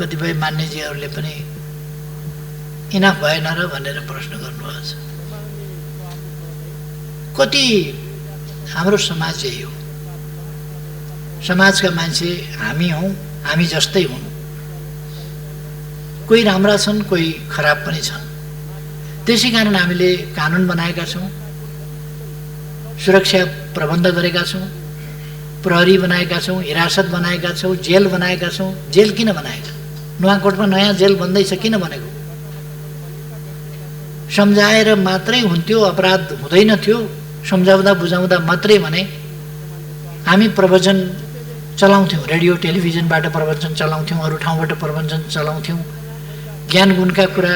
कतिपय मान्यजीहरूले पनि इनाफ भएन र भनेर प्रश्न गर्नुभएको छ। कति हाम्रो समाज यही हो, समाजका मान्छे हामी हौँ, हामी जस्तै हुन्, कोही राम्रा छन् कोही खराब पनि छन्। त्यसै कारण हामीले कानुन बनाएका छौँ, सुरक्षा प्रबन्ध गरेका छौँ, प्रहरी बनाएका छौँ, हिरासत बनाएका छौँ, जेल बनाएका छौँ। जेल किन बनाएका? नुवाकोटमा नयाँ जेल बन्दैछ, किन बनेको? सम्झाएर मात्रै हुन्थ्यो, अपराध हुँदैन थियो, सम्झाउँदा बुझाउँदा मात्रै भने हामी प्रवचन चलाउँथ्यौँ, रेडियो टेलिभिजनबाट प्रवचन चलाउँथ्यौँ, अरू ठाउँबाट प्रवचन चलाउँथ्यौँ, ज्ञान गुणका कुरा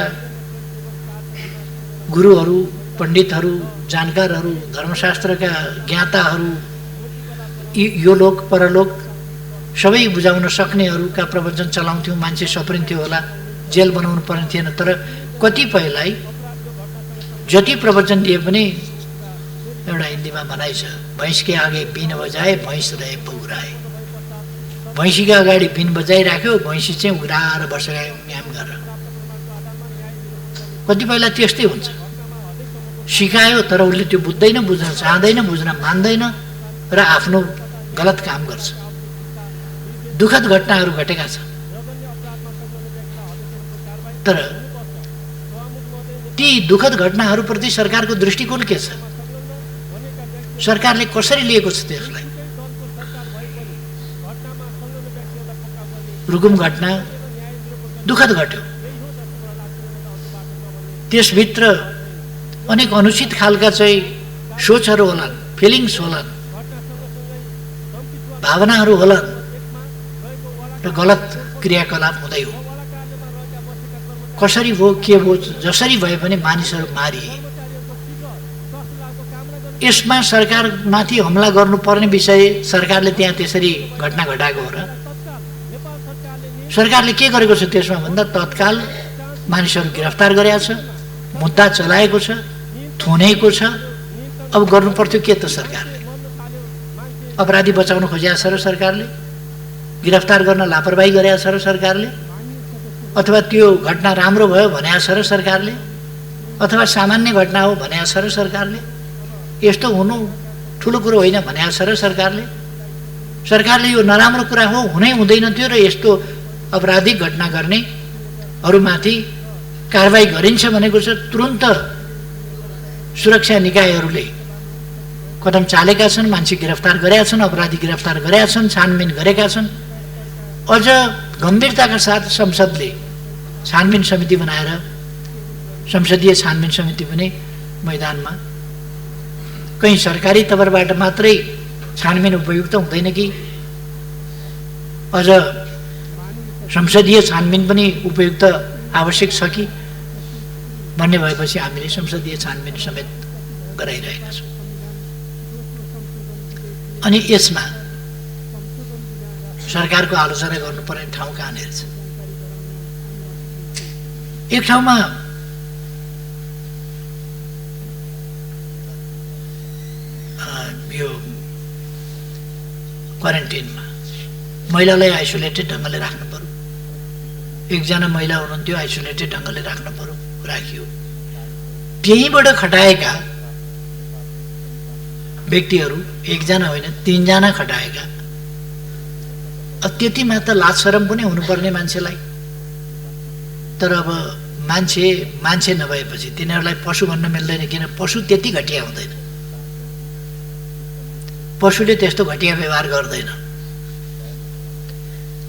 गुरुहरू, पण्डितहरू, जानकारहरू, धर्मशास्त्रका ज्ञाताहरू, यो लोक परलोक सबै बुझाउन सक्नेहरूका प्रवचन चलाउँथ्यौँ। मान्छे सप्रिन्थ्यो होला, जेल बनाउनु पर्ने थिएन। तर कतिपयलाई जति प्रवचन दिए पनि एउटा हिन्दीमा भनाइ छ, भैँसके आगे बिन बजाए भैँस रहे पौराए। भैँसीका अगाडि बिन बजाइराख्यो, भैँसी चाहिँ उघ्राएर बसेर म्याम गरेर। कतिपयलाई त्यस्तै हुन्छ, सिकायो तर उसले त्यो बुझ्दैन, बुझ्न चाहँदैन, बुझ्न मान्दैन र आफ्नो गलत काम गर्छ। दुःखद घटनाहरू घटेका छन्। तर ती दुःखद घटनाहरूप्रति सरकारको दृष्टिकोण के छ? सरकारले कसरी लिएको छ त्यसलाई? रुकुम घटना दुःखद घट्यो, त्यसभित्र अनेक अनुचित खालका चाहिँ सोचहरू होलान्, फिलिङ्स होलान्, भावनाहरू होलान् र गलत क्रियाकलाप हुँदै हो। कसरी भयो, के भयो, जसरी भए पनि मानिसहरू मारिए। यसमा सरकारमाथि हमला गर्नुपर्ने विषय सरकारले त्यहाँ त्यसरी घटना घटाएको हो र? सरकारले के गरेको छ त्यसमा भन्दा तत्काल मानिसहरू गिरफ्तार गरेको छ, मुद्दा चलाएको छ, थुनेको छ। अब गर्नु पर्थ्यो के त? सरकारले अपराधी बचाउन खोजेको छ र सरकारले, गिरफ्तार गर्न लापरवाही गरेको छ र सरकारले, अथवा त्यो घटना राम्रो भयो भनेको छ र सरकारले, अथवा सामान्य घटना हो भनेको छ र सरकारले, यस्तो हुनु ठुलो कुरो होइन भनेको छ र सरकारले। सरकारले यो नराम्रो कुरा हो, हुनै हुँदैन थियो र यस्तो अपराधिक घटना गर्नेहरूमाथि कारबाही गरिन्छ भनेको छ। तुरुन्त सुरक्षा निकायहरूले कदम चालेका छन्, मान्छे गिरफ्तार गरेका छन्, अपराधी गिरफ्तार गरेका छन्, छानबिन गरेका छन्। अझ गम्भीरताका साथ संसदले छानबिन समिति बनाएर, संसदीय छानबिन समिति पनि मैदानमा, कहीँ सरकारी तवरबाट मात्रै छानबिन उपयुक्त हुँदैन कि अझ संसदीय छानबिन पनि उपयुक्त आवश्यक छ कि भन्ने भएपछि हामीले संसदीय छानबिन समेत गराइरहेका छौँ। अनि यसमा सरकारको आलोचना गर्नुपर्ने ठाउँ कहाँनिर छ? एक ठाउँमा यो क्वारेन्टिनमा महिलालाई आइसोलेटेड ढङ्गले राख्नु पर्यो। एकजना महिला हुनुहुन्थ्यो, आइसोलेटेड ढङ्गले राख्नु पर्यो, राखियो। त्यहीँबाट खटाएका व्यक्तिहरू एकजना होइन 3 जना खटाएका। त्यतिमा त लाज शरम पनि हुनुपर्ने मान्छेलाई। तर अब मान्छे नभएपछि तिनीहरूलाई पशु भन्न मिल्दैन, किन पशु त्यति घटिया हुँदैन, पशुले त्यस्तो घटिया व्यवहार गर्दैन।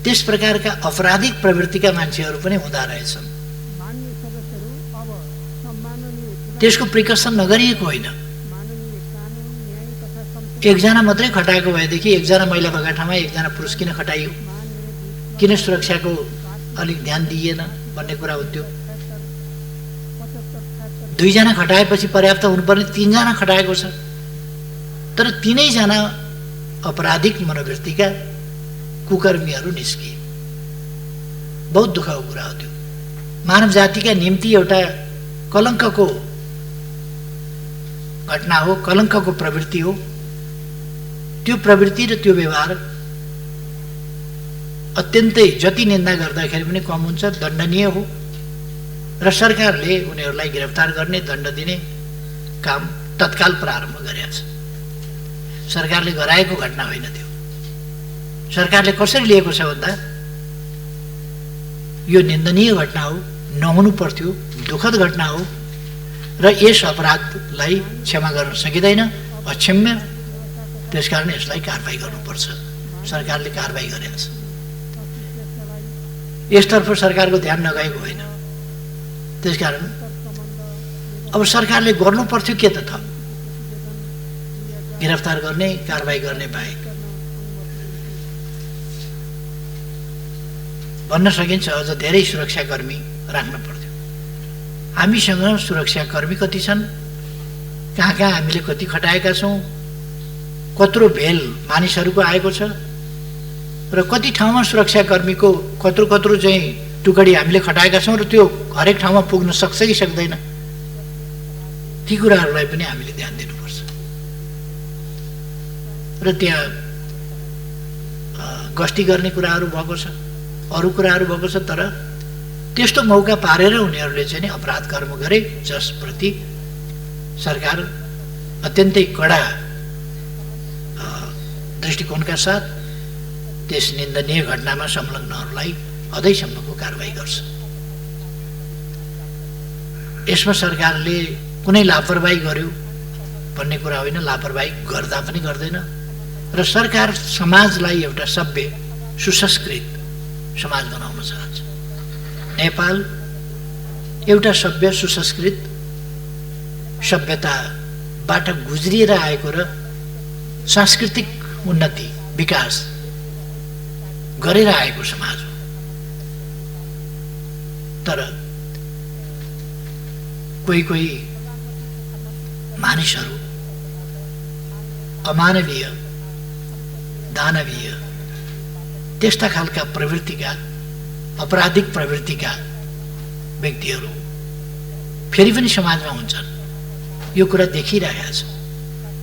त्यस प्रकारका अपराधिक प्रवृत्तिका मान्छेहरू पनि हुँदा रहेछन्। त्यसको प्रिकसन नगरिएको होइन। एकजना मात्रै खटाएको भएदेखि एकजना महिला भएका ठाउँमा एकजना पुरुष किन खटाइयो, किन सुरक्षाको अलिक ध्यान दिइएन भन्ने कुरा हुन्थ्यो। 2 जना खटाएपछि पर्याप्त हुनुपर्ने 3 जना खटाएको छ। तर 3 जना अपराधिक मनोवृत्तिका कुकर्मीहरू निस्किए। बहुत दुःखको कुरा हो त्यो। मानव जातिका निम्ति एउटा कलङ्कको घटना हो, कलङ्कको प्रवृत्ति हो। त्यो प्रवृत्ति र त्यो व्यवहार अत्यन्तै जति निन्दा गर्दाखेरि पनि कम हुन्छ, दण्डनीय हो र सरकारले उनीहरूलाई गिरफ्तार गर्ने, दण्ड दिने काम तत्काल प्रारम्भ गरेको छ। सरकारले गराएको घटना होइन त्यो। सरकारले कसरी लिएको छ भन्दा यो निन्दनीय घटना हो, नहुनु पर्थ्यो, दुःखद घटना हो र यस अपराधलाई क्षमा गर्न सकिँदैन, अक्षम्य, त्यसकारण यसलाई कारबाही गर्नुपर्छ। सरकारले कारबाही गरेको छ। यसतर्फ सरकारको ध्यान नगएको होइन। त्यसकारण अब सरकारले गर्नु पर्थ्यो के त थप? गिरफ्तार गर्ने, कारबाही गर्ने बाहेक भन्न सकिन्छ अझ धेरै सुरक्षाकर्मी राख्न पर्थ्यो। हामीसँग सुरक्षाकर्मी कति छन्, कहाँ कहाँ हामीले कति खटाएका छौँ, कत्रो भेल मानिसहरूको आएको छ र कति ठाउँमा सुरक्षाकर्मीको कत्रो चाहिँ टुकडी हामीले खटाएका छौँ र त्यो हरेक ठाउँमा पुग्न सक्छ कि सक्दैन, ती कुराहरूलाई पनि हामीले ध्यान दिनुपर्छ। र त्यहाँ गस्ती गर्ने कुराहरू भएको छ, अरू कुराहरू भएको छ, तर त्यस्तो मौका पारेर उनीहरूले चाहिँ नि अपराध कर्म गरे जसप्रति सरकार अत्यन्तै कडा दृष्टिकोणका साथ त्यस निन्दनीय घटनामा संलग्नहरूलाई अझैसम्मको कारबाही गर्छ। यसमा सरकारले कुनै लापरवाही गर्यो भन्ने कुरा होइन, लापरवाही गर्दा पनि गर्दैन र सरकार समाजलाई एउटा सभ्य सुसंस्कृत समाज बनाउन चाहन्छ। नेपाल एउटा सभ्य सुसंस्कृत सभ्यताबाट गुज्रिएर आएको र सांस्कृतिक उन्नति विकास गरेर आएको समाज हो। तर कोही मानिसहरू अमानवीय, दानवीय, त्यस्ता खालका प्रवृत्तिका, अपराधिक प्रवृत्तिका व्यक्तिहरू फेरि पनि समाजमा हुन्छन्। यो कुरा देखिरहेको छ।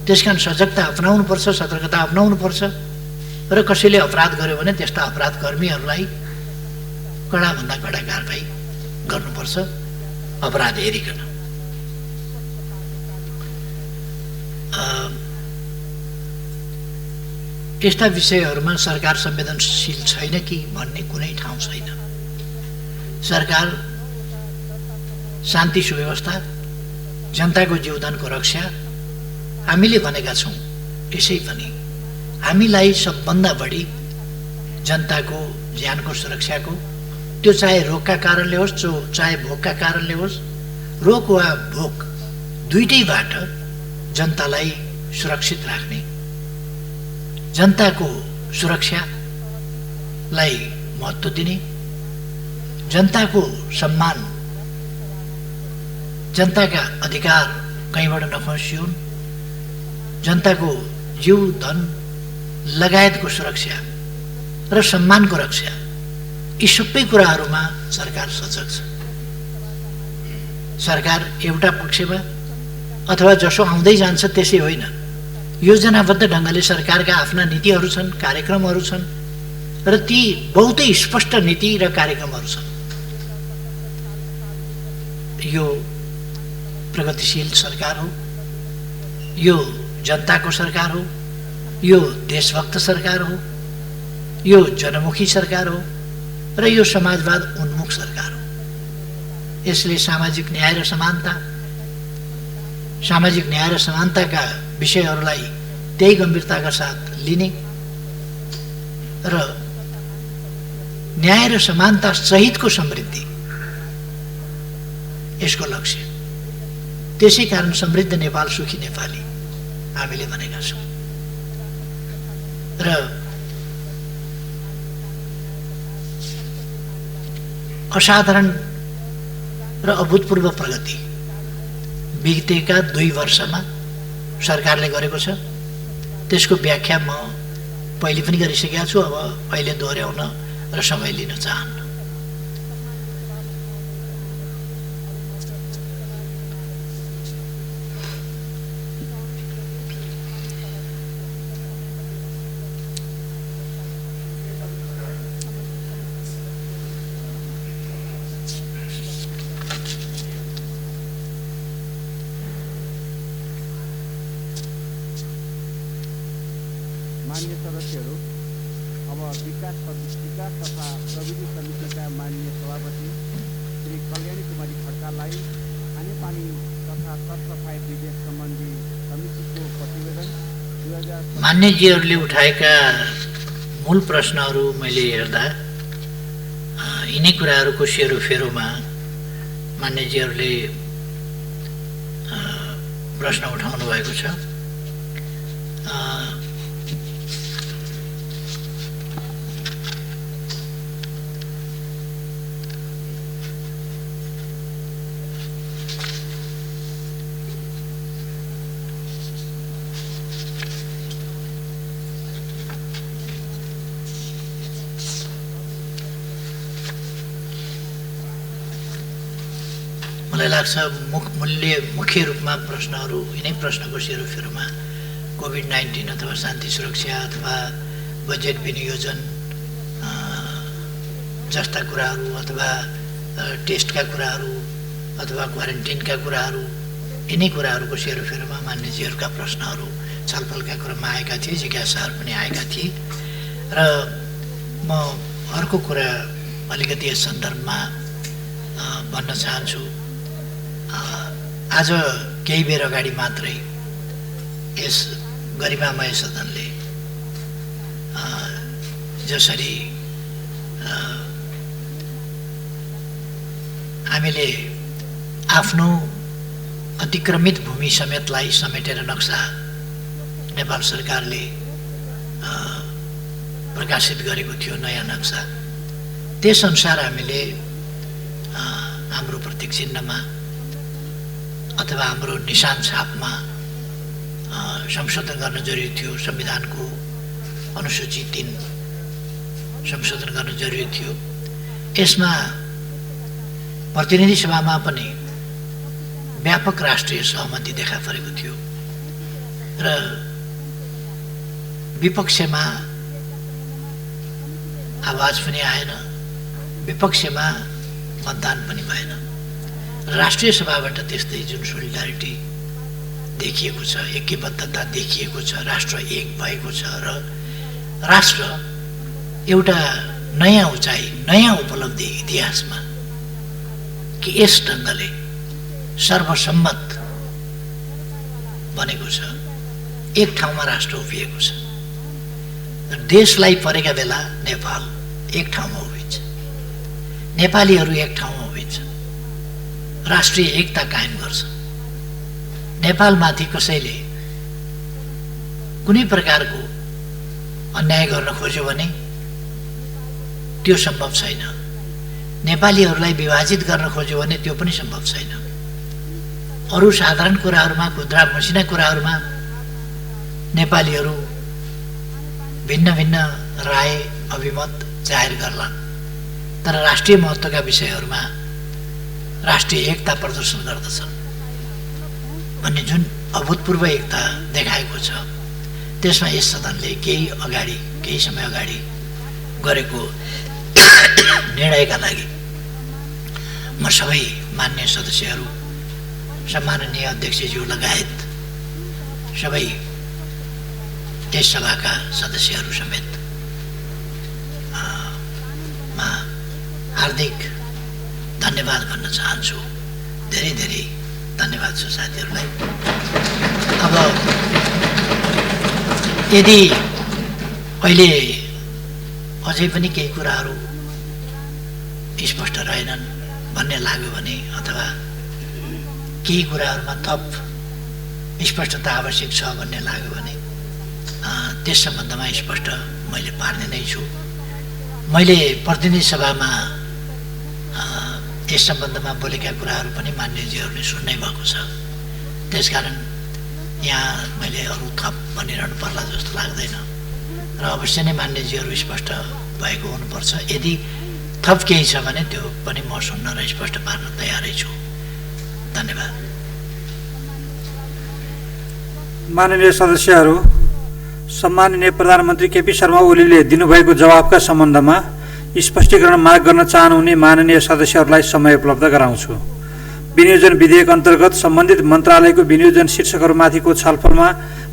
त्यसकारण सजगता अपनाउनुपर्छ, सतर्कता अपनाउनुपर्छ र कसैले अपराध गर्यो भने त्यस्ता अपराध कर्मीहरूलाई कडाभन्दा कडा कारबाही गर्नुपर्छ, अपराध हेरिकन। यस्ता विषयहरूमा सरकार संवेदनशील छैन कि भन्ने कुनै ठाउँ छैन। सरकार शान्ति सुव्यवस्था, जनताको जीवदानको रक्षा हामीले भनेका छौँ। यसै पनि हामीलाई सबभन्दा बढी जनताको ज्यानको सुरक्षाको, त्यो चाहे रोगका कारणले होस्, चाहे भोकका कारणले होस्, रोग वा भोक दुईटैबाट जनतालाई सुरक्षित राख्ने, जनताको सुरक्षालाई महत्त्व दिने, जनताको सम्मान, जनताका अधिकार कहीँबाट नखसिउन्, जनताको जीव धन लगायतको सुरक्षा र सम्मानको रक्षा, यी सबै कुराहरूमा सरकार सजग छ। सरकार एउटा पक्षमा अथवा जसो आउँदै जान्छ त्यसै होइन, योजनाबद्ध ढङ्गले सरकारका आफ्ना नीतिहरू छन्, कार्यक्रमहरू छन् र ती बहुतै स्पष्ट नीति र कार्यक्रमहरू छन्। यो प्रगतिशील सरकार हो, यो जनताको सरकार हो, यो देशभक्त सरकार हो, यो जनमुखी सरकार हो र यो समाजवाद उन्मुख सरकार हो। यसले सामाजिक न्याय र समानताका विषयहरूलाई त्यही गम्भीरताका साथ लिने र न्याय र समानता सहितको समृद्धि यसको लक्ष्य। त्यसै कारण समृद्ध नेपाल, सुखी नेपाली हामीले भनेका छौँ र असाधारण र अभूतपूर्व प्रगति बितेका 2 वर्षमा सरकारले गरेको छ। त्यसको व्याख्या म पहिले पनि गरिसकेका छु, अब अहिले दोहोऱ्याउन र समय लिन चाहन्न। मान्य सदस्यहरू, अब विकास तथा प्रविधि समितिका माननीय सभापति श्री कल्याणी कुमारी खड्कालाई खानेपानी तथा सरसफाई विधेयक सम्बन्धी समितिको प्रतिवेदन 2000 मान्यजीहरूले उठाएका मूल प्रश्नहरू मैले हेर्दा यिनै कुराहरूको सेरोफेरोमा मान्यजीहरूले प्रश्न उठाउनु भएको छ। मलाई लाग्छ मुख्य रूपमा प्रश्नहरू यिनै प्रश्नको सेरोफेरोमा कोभिड-19 अथवा शान्ति सुरक्षा अथवा बजेट विनियोजन जस्ता कुराहरू अथवा टेस्टका कुराहरू अथवा क्वारेन्टिनका कुराहरू यिनै कुराहरूको सेरोफेरोमा मान्यजीहरूका प्रश्नहरू छलफलका क्रममा आएका थिए, जिज्ञासाहरू पनि आएका थिए। र म अर्को कुरा अलिकति यस सन्दर्भमा भन्न चाहन्छु। आज केही बेर अगाडि मात्रै यस गरिमामय सदनले जसरी हामीले आफ्नो अतिक्रमित भूमि समेतलाई समेटेर नक्सा नेपाल सरकारले प्रकाशित गरेको थियो, नयाँ नक्सा, त्यसअनुसार हामीले हाम्रो प्रतीक चिन्हमा अथवा हाम्रो निशान छापमा संशोधन गर्न जरुरी थियो। संविधानको अनुसूची 3 संशोधन गर्न जरुरी थियो। यसमा प्रतिनिधि सभामा पनि व्यापक राष्ट्रिय सहमति देखा परेको थियो र विपक्षमा आवाज पनि आएन, विपक्षमा मतदान पनि भएन। राष्ट्रिय सभाबाट त्यस्तै जुन सोलिडारिटी देखिएको छ, ऐक्यबद्धता देखिएको छ, राष्ट्र एक भएको छ र राष्ट्र एउटा नयाँ उचाइ, नयाँ उपलब्धि इतिहासमा कि यस ढङ्गले सर्वसम्मत बनेको छ, एक ठाउँमा राष्ट्र उभिएको छ। देशलाई परेका बेला नेपाल एक ठाउँमा उभिन्छ, नेपालीहरू एक ठाउँमा उभिन्छ, राष्ट्रिय एकता कायम गर्छ। नेपालमाथि कसैले कुनै प्रकारको अन्याय गर्न खोज्यो भने त्यो सम्भव छैन। नेपालीहरूलाई विभाजित गर्न खोज्यो भने त्यो पनि सम्भव छैन। अरू साधारण कुराहरूमा, खुद्रा मसिना कुराहरूमा नेपालीहरू भिन्न भिन्न राय अभिमत जाहेर गर्लान्, तर राष्ट्रिय महत्त्वका विषयहरूमा राष्ट्रिय एकता प्रदर्शन गर्दछन् भन्ने जुन अभूतपूर्व एकता देखाएको छ, त्यसमा यस सदनले केही समय अगाडि गरेको निर्णयका लागि म सबै मान्य सदस्यहरू, सम्माननीय अध्यक्षज्यू लगायत सबै यस सभाका सदस्यहरू समेत हार्दिक धन्यवाद भन्न चाहन्छु। धेरै धेरै धन्यवाद छ साथीहरूलाई। अब यदि अहिले अझै पनि केही कुराहरू स्पष्ट रहेनन् भन्ने लाग्यो भने अथवा केही कुराहरूमा थप स्पष्टता आवश्यक छ भन्ने लाग्यो भने त्यस सम्बन्धमा स्पष्ट मैले पार्ने नै छु। मैले प्रतिनिधि सभामा यस सम्बन्धमा बोलेका कुराहरू पनि मान्यजीहरूले सुन्नै भएको छ, त्यसकारण यहाँ मैले अरू थप भनिरहनु पर्ला जस्तो लाग्दैन र अवश्य नै मान्यजीहरू स्पष्ट भएको हुनुपर्छ। यदि थप केही छ भने त्यो पनि म सुन्न र स्पष्ट पार्न तयारै छु। धन्यवाद। माननीय सदस्यहरू, सम्माननीय प्रधानमन्त्री केपी शर्मा ओलीले दिनुभएको जवाफका सम्बन्धमा स्पष्टीकरण माग गर्न चाहनुहुने माननीय सदस्यहरूलाई समय उपलब्ध गराउँछु। विनियोजन विधेयक अन्तर्गत सम्बन्धित मन्त्रालयको विनियोजन शीर्षकहरूमाथिको छलफलमा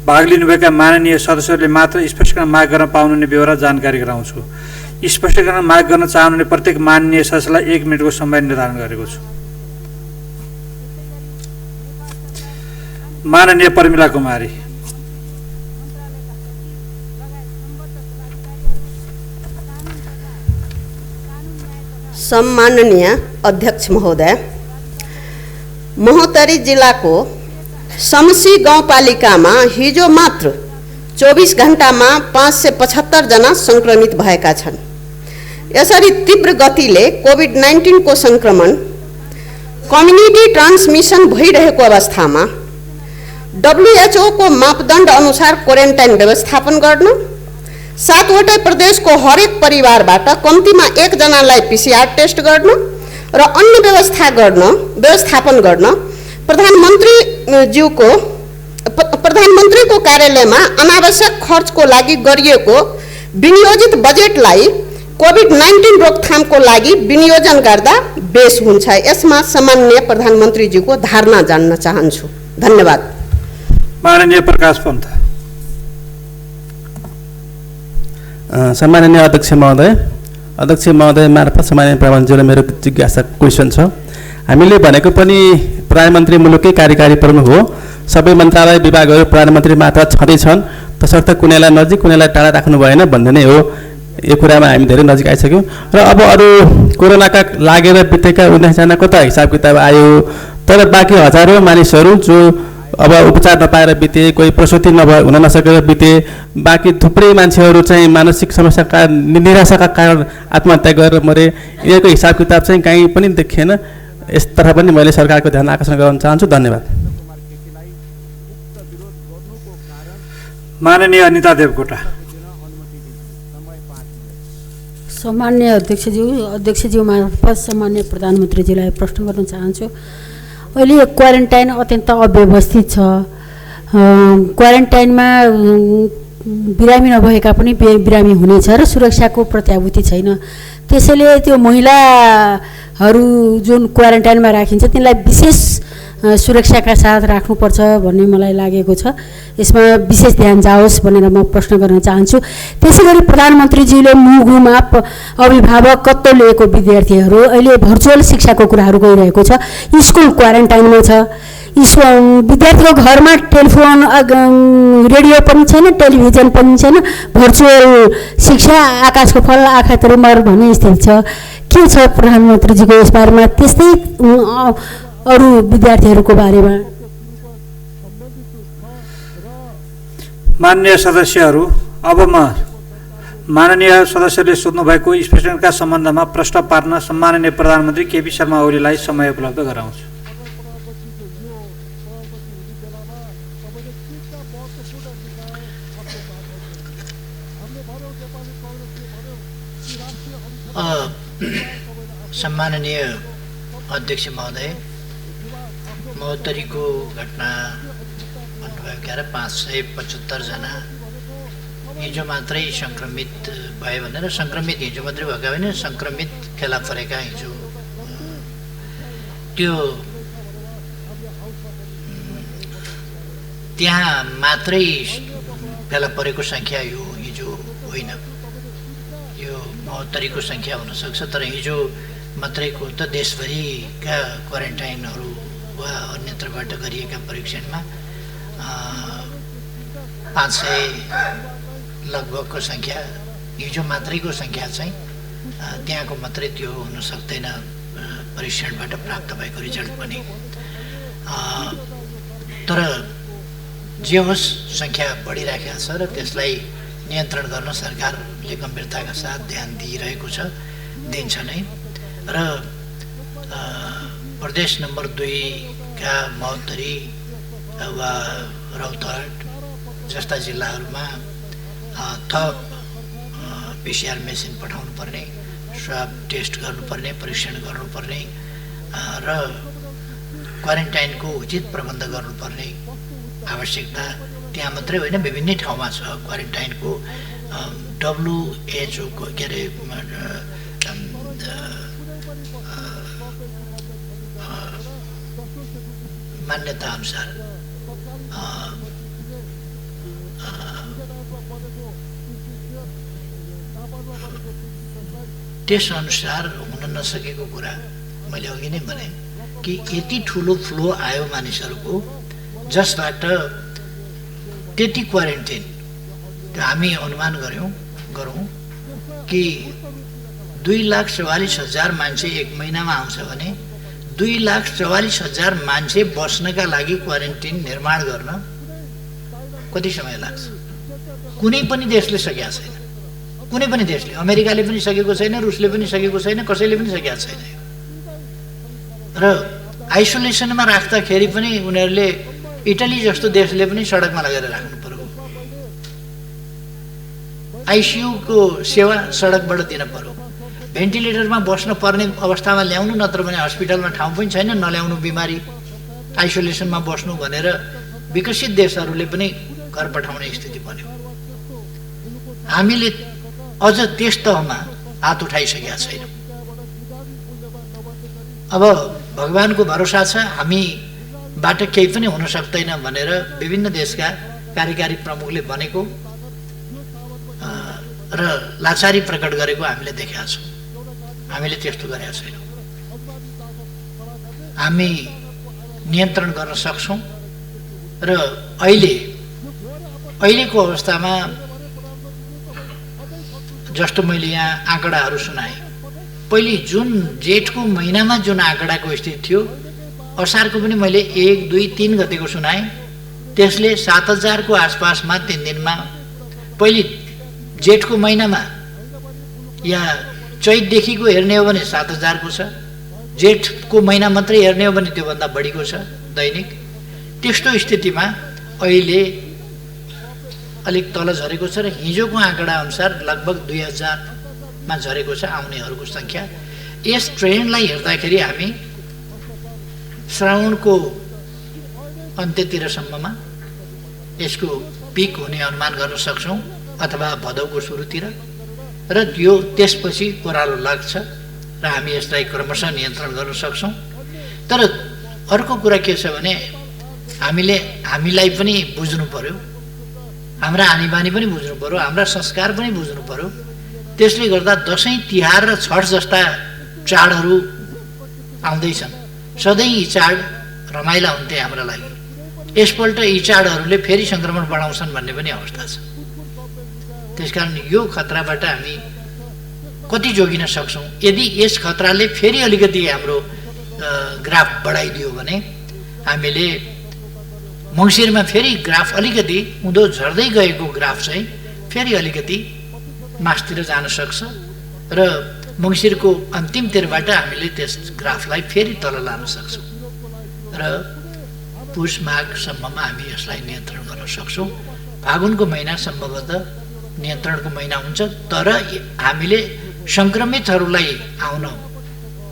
भाग लिनुभएका माननीय सदस्यहरूले मात्र स्पष्टीकरण माग गर्न पाउनुहुने बेहोरा जानकारी गराउँछु। स्पष्टीकरण माग गर्न चाहनुहुने प्रत्येक माननीय सदस्यलाई 1 मिनेटको समय निर्धारण गरेको छु। माननीय प्रमिला कुमारी। सम्माननीय अध्यक्ष महोदय, महोत्तरी जिल्लाको समसी गाउँपालिकामा हिजो मात्र 24 घण्टामा 575 जना संक्रमित भएका छन्। यसरी तीव्र गतिले कोभिड-19 को संक्रमण कम्युनिटी ट्रान्समिसन भइरहेको अवस्थामा WHO को मापदण्ड अनुसार क्वारेन्टाइन व्यवस्थापन गर्न, 7वटै प्रदेशको हरेक परिवारबाट कम्तीमा 1 जनालाई PCR टेस्ट गर्न र अन्य व्यवस्थापन गर्न प्रधानमन्त्रीको कार्यालयमा अनावश्यक खर्चको लागि गरिएको विनियोजित बजेटलाई कोभिड-19 रोकथामको लागि विनियोजन गर्दा बेस हुन्छ। यसमा सम्माननीय प्रधानमन्त्रीज्यूको धारणा जान्न चाहन्छु। धन्यवाद। माननीय प्रकाश पन्त। सम्माननीय अध्यक्ष महोदय मार्फत सम्माननीय प्रधानमन्त्रीले मेरो जिज्ञासा क्वेसन छ। हामीले भनेको पनि प्रधानमन्त्री मुलुकै कार्यकारी प्रमुख हो। सबै मन्त्रालय विभागहरू प्रधानमन्त्री मात्र छँदैछन्, तसर्थ कुनैलाई नजिक कुनैलाई टाढा राख्नु भएन भन्ने नै हो। यो कुरामा हामी धेरै नजिक आइसक्यौँ र अब अरू कोरोनाका लागेर बितेका 19 जनाको त हिसाब किताब आयो, तर बाँकी हजारौँ मानिसहरू जो अब उपचार नपाएर बिते, कोही प्रसुति हुन नसकेर बिते, बाँकी थुप्रै मान्छेहरू चाहिँ मानसिक समस्याका निराशाका कारण आत्महत्या गरेर मरे। यिनीहरूको हिसाब किताब चाहिँ कहीँ पनि देखिएन। यसतर्फ पनि मैले सरकारको ध्यान आकर्षण गर्न चाहन्छु। धन्यवाद। माननीय अनिता देवकोटा। सम्मान्य अध्यक्षज्यू मार्फत सम्मान्य प्रधानमन्त्रीज्यूलाई प्रश्न गर्न चाहन्छु। अहिले क्वारेन्टाइन अत्यन्त अव्यवस्थित छ। क्वारेन्टाइनमा बिरामी नभएका पनि बिरामी हुनेछ र सुरक्षाको प्रत्याभूति छैन। त्यसैले त्यो महिलाहरू जुन क्वारेन्टाइनमा राखिन्छ तिनलाई विशेष सुरक्षाका साथ राख्नुपर्छ भन्ने मलाई लागेको छ। यसमा विशेष ध्यान जाओस् भनेर म प्रश्न गर्न चाहन्छु। त्यसैगरी प्रधानमन्त्रीज्यूले मुगुमा अभिभावकत्व लिएको विद्यार्थीहरू अहिले भर्चुअल शिक्षाको कुराहरू गइरहेको छ। स्कुल क्वारेन्टाइनमा छ। विद्यार्थीको घरमा टेलिफोन रेडियो पनि छैन, टेलिभिजन पनि छैन। भर्चुअल शिक्षा आकाशको फल आँखा तरुमर भन्ने स्थिति छ। के छ प्रधानमन्त्रीजीको यसबारेमा? त्यस्तै अरू विद्यार्थीहरूको बारेमा। माननीय सदस्यहरू, अब म माननीय सदस्यले सोध्नुभएको स्पष्टीकरणका सम्बन्धमा प्रश्न पार्न सम्माननीय प्रधानमन्त्री केपी शर्मा ओलीलाई समय उपलब्ध गराउँछु। सम्माननीय अध्यक्ष महोदय, महोत्तरीको घटना भन्नुभयो क्या 575 जना हिजो मात्रै सङ्क्रमित भयो भनेर। सङ्क्रमित हिजो मात्रै भएका होइन, सङ्क्रमित फेला परेका हिजो त्यो त्यहाँ मात्रै फेला परेको सङ्ख्या यो हिजो होइन, यो महोत्तरीको सङ्ख्या हुनसक्छ। तर हिजो मात्रैको त देशभरिका क्वारेन्टाइनहरू वा अन्यत्रबाट गरिएका परीक्षणमा 500 लगभगको सङ्ख्या हिजो मात्रैको सङ्ख्या चाहिँ त्यहाँको मात्रै त्यो हुन सक्दैन परीक्षणबाट प्राप्त भएको रिजल्ट पनि। तर जे होस् सङ्ख्या बढिरहेको छ र त्यसलाई नियन्त्रण गर्न सरकारले गम्भीरताका साथ ध्यान दिइरहेको छ, दिन्छ नै। र प्रदेश नम्बर 2 का महोत्तरी वा रौतहट जस्ता जिल्लाहरूमा थप PCR मेसिन पठाउनु पर्ने, स्वाब टेस्ट गर्नुपर्ने, परीक्षण गर्नुपर्ने र क्वारेन्टाइनको उचित प्रबन्ध गर्नुपर्ने आवश्यकता त्यहाँ मात्रै होइन विभिन्न ठाउँमा छ। क्वारेन्टाइनको WHO को के अरे मान्यता अनुसार त्यसअनुसार हुन नसकेको कुरा मैले अघि नै भने कि यति ठुलो फ्लो आयो मानिसहरूको, जसबाट त्यति क्वारेन्टाइन हामी अनुमान गरौँ कि 2,44,000 मान्छे एक महिनामा आउँछ भने 2,44,000 मान्छे बस्नका लागि क्वारेन्टाइन निर्माण गर्न कति समय लाग्छ? कुनै पनि देशले सकेका छैन, कुनै पनि देशले, अमेरिकाले पनि सकेको छैन, रुसले पनि सकेको छैन, कसैले पनि सकेका छैन। र आइसोलेसनमा राख्दाखेरि पनि उनीहरूले इटली जस्तो देशले पनि सडकमा लगेर राख्नु पर्यो, आइसियुको सेवा सडकबाट दिन पर्यो, भेन्टिलेटरमा बस्न पर्ने अवस्थामा ल्याउनु, नत्र भने हस्पिटलमा ठाउँ पनि छैन, नल्याउनु बिमारी, आइसोलेसनमा बस्नु भनेर विकसित देशहरूले पनि घर पठाउने स्थिति बन्यो। हामीले अझ त्यस तहमा हात उठाइसकेका छैनौँ। अब भगवानको भरोसा छ, हामीबाट केही पनि हुन सक्दैन भनेर विभिन्न देशका कार्यकारी प्रमुखले भनेको र लाचारी प्रकट गरेको हामीले देखेका छौँ। हामीले त्यस्तो गरेका छैनौँ। हामी नियन्त्रण गर्न सक्छौँ र अहिलेको अवस्थामा जस्तो मैले यहाँ आँकडाहरू सुनाएँ, पहिले जुन जेठको महिनामा जुन आँकडाको स्थिति थियो, असारको पनि मैले 1, 2, 3 गतेको सुनाएँ, त्यसले 7,000 को आसपासमा 3 दिनमा, पहिले जेठको महिनामा या चैतदेखिको हेर्ने हो भने 7,000 को छ, जेठको महिना मात्रै हेर्ने हो भने त्योभन्दा बढीको छ दैनिक। त्यस्तो स्थितिमा अहिले अलिक तल झरेको छ र हिजोको आँकडा अनुसार लगभग 2,000मा झरेको छ आउनेहरूको सङ्ख्या। यस ट्रेन्डलाई हेर्दाखेरि हामी श्रावणको अन्त्यतिरसम्ममा यसको पिक हुने अनुमान गर्न सक्छौँ अथवा भदौको सुरुतिर, र यो त्यसपछि ओह्रालो लाग्छ र हामी यसलाई क्रमशः नियन्त्रण गर्न सक्छौँ। तर अर्को कुरा के छ भने हामीलाई पनि बुझ्नु पर्यो, हाम्रा आनीबानी पनि बुझ्नु पर्यो, हाम्रा संस्कार पनि बुझ्नु पर्यो। त्यसले गर्दा दसैँ तिहार र छठ जस्ता चाडहरू आउँदैछन्, सधैँ यी चाड रमाइला हुन्थे हाम्रा लागि। यसपल्ट यी चाडहरूले फेरि सङ्क्रमण बढाउँछन् भन्ने पनि अवस्था छ। त्यसकारण यो खतराबाट हामी कति जोगिन सक्छौँ? यदि यस खतराले फेरि अलिकति हाम्रो ग्राफ बढाइदियो भने हामीले मङ्सिरमा फेरि ग्राफ अलिकति उँधो झर्दै गएको ग्राफ चाहिँ फेरि अलिकति मासतिर जान सक्छ र मङ्सिरको अन्तिमतिरबाट हामीले त्यस ग्राफलाई फेरि तल लान सक्छौँ र पुष माघसम्ममा हामी यसलाई नियन्त्रण गर्न सक्छौँ। फागुनको महिना सम्भवतः नियन्त्रणको महिना हुन्छ, तर हामीले सङ्क्रमितहरूलाई आउन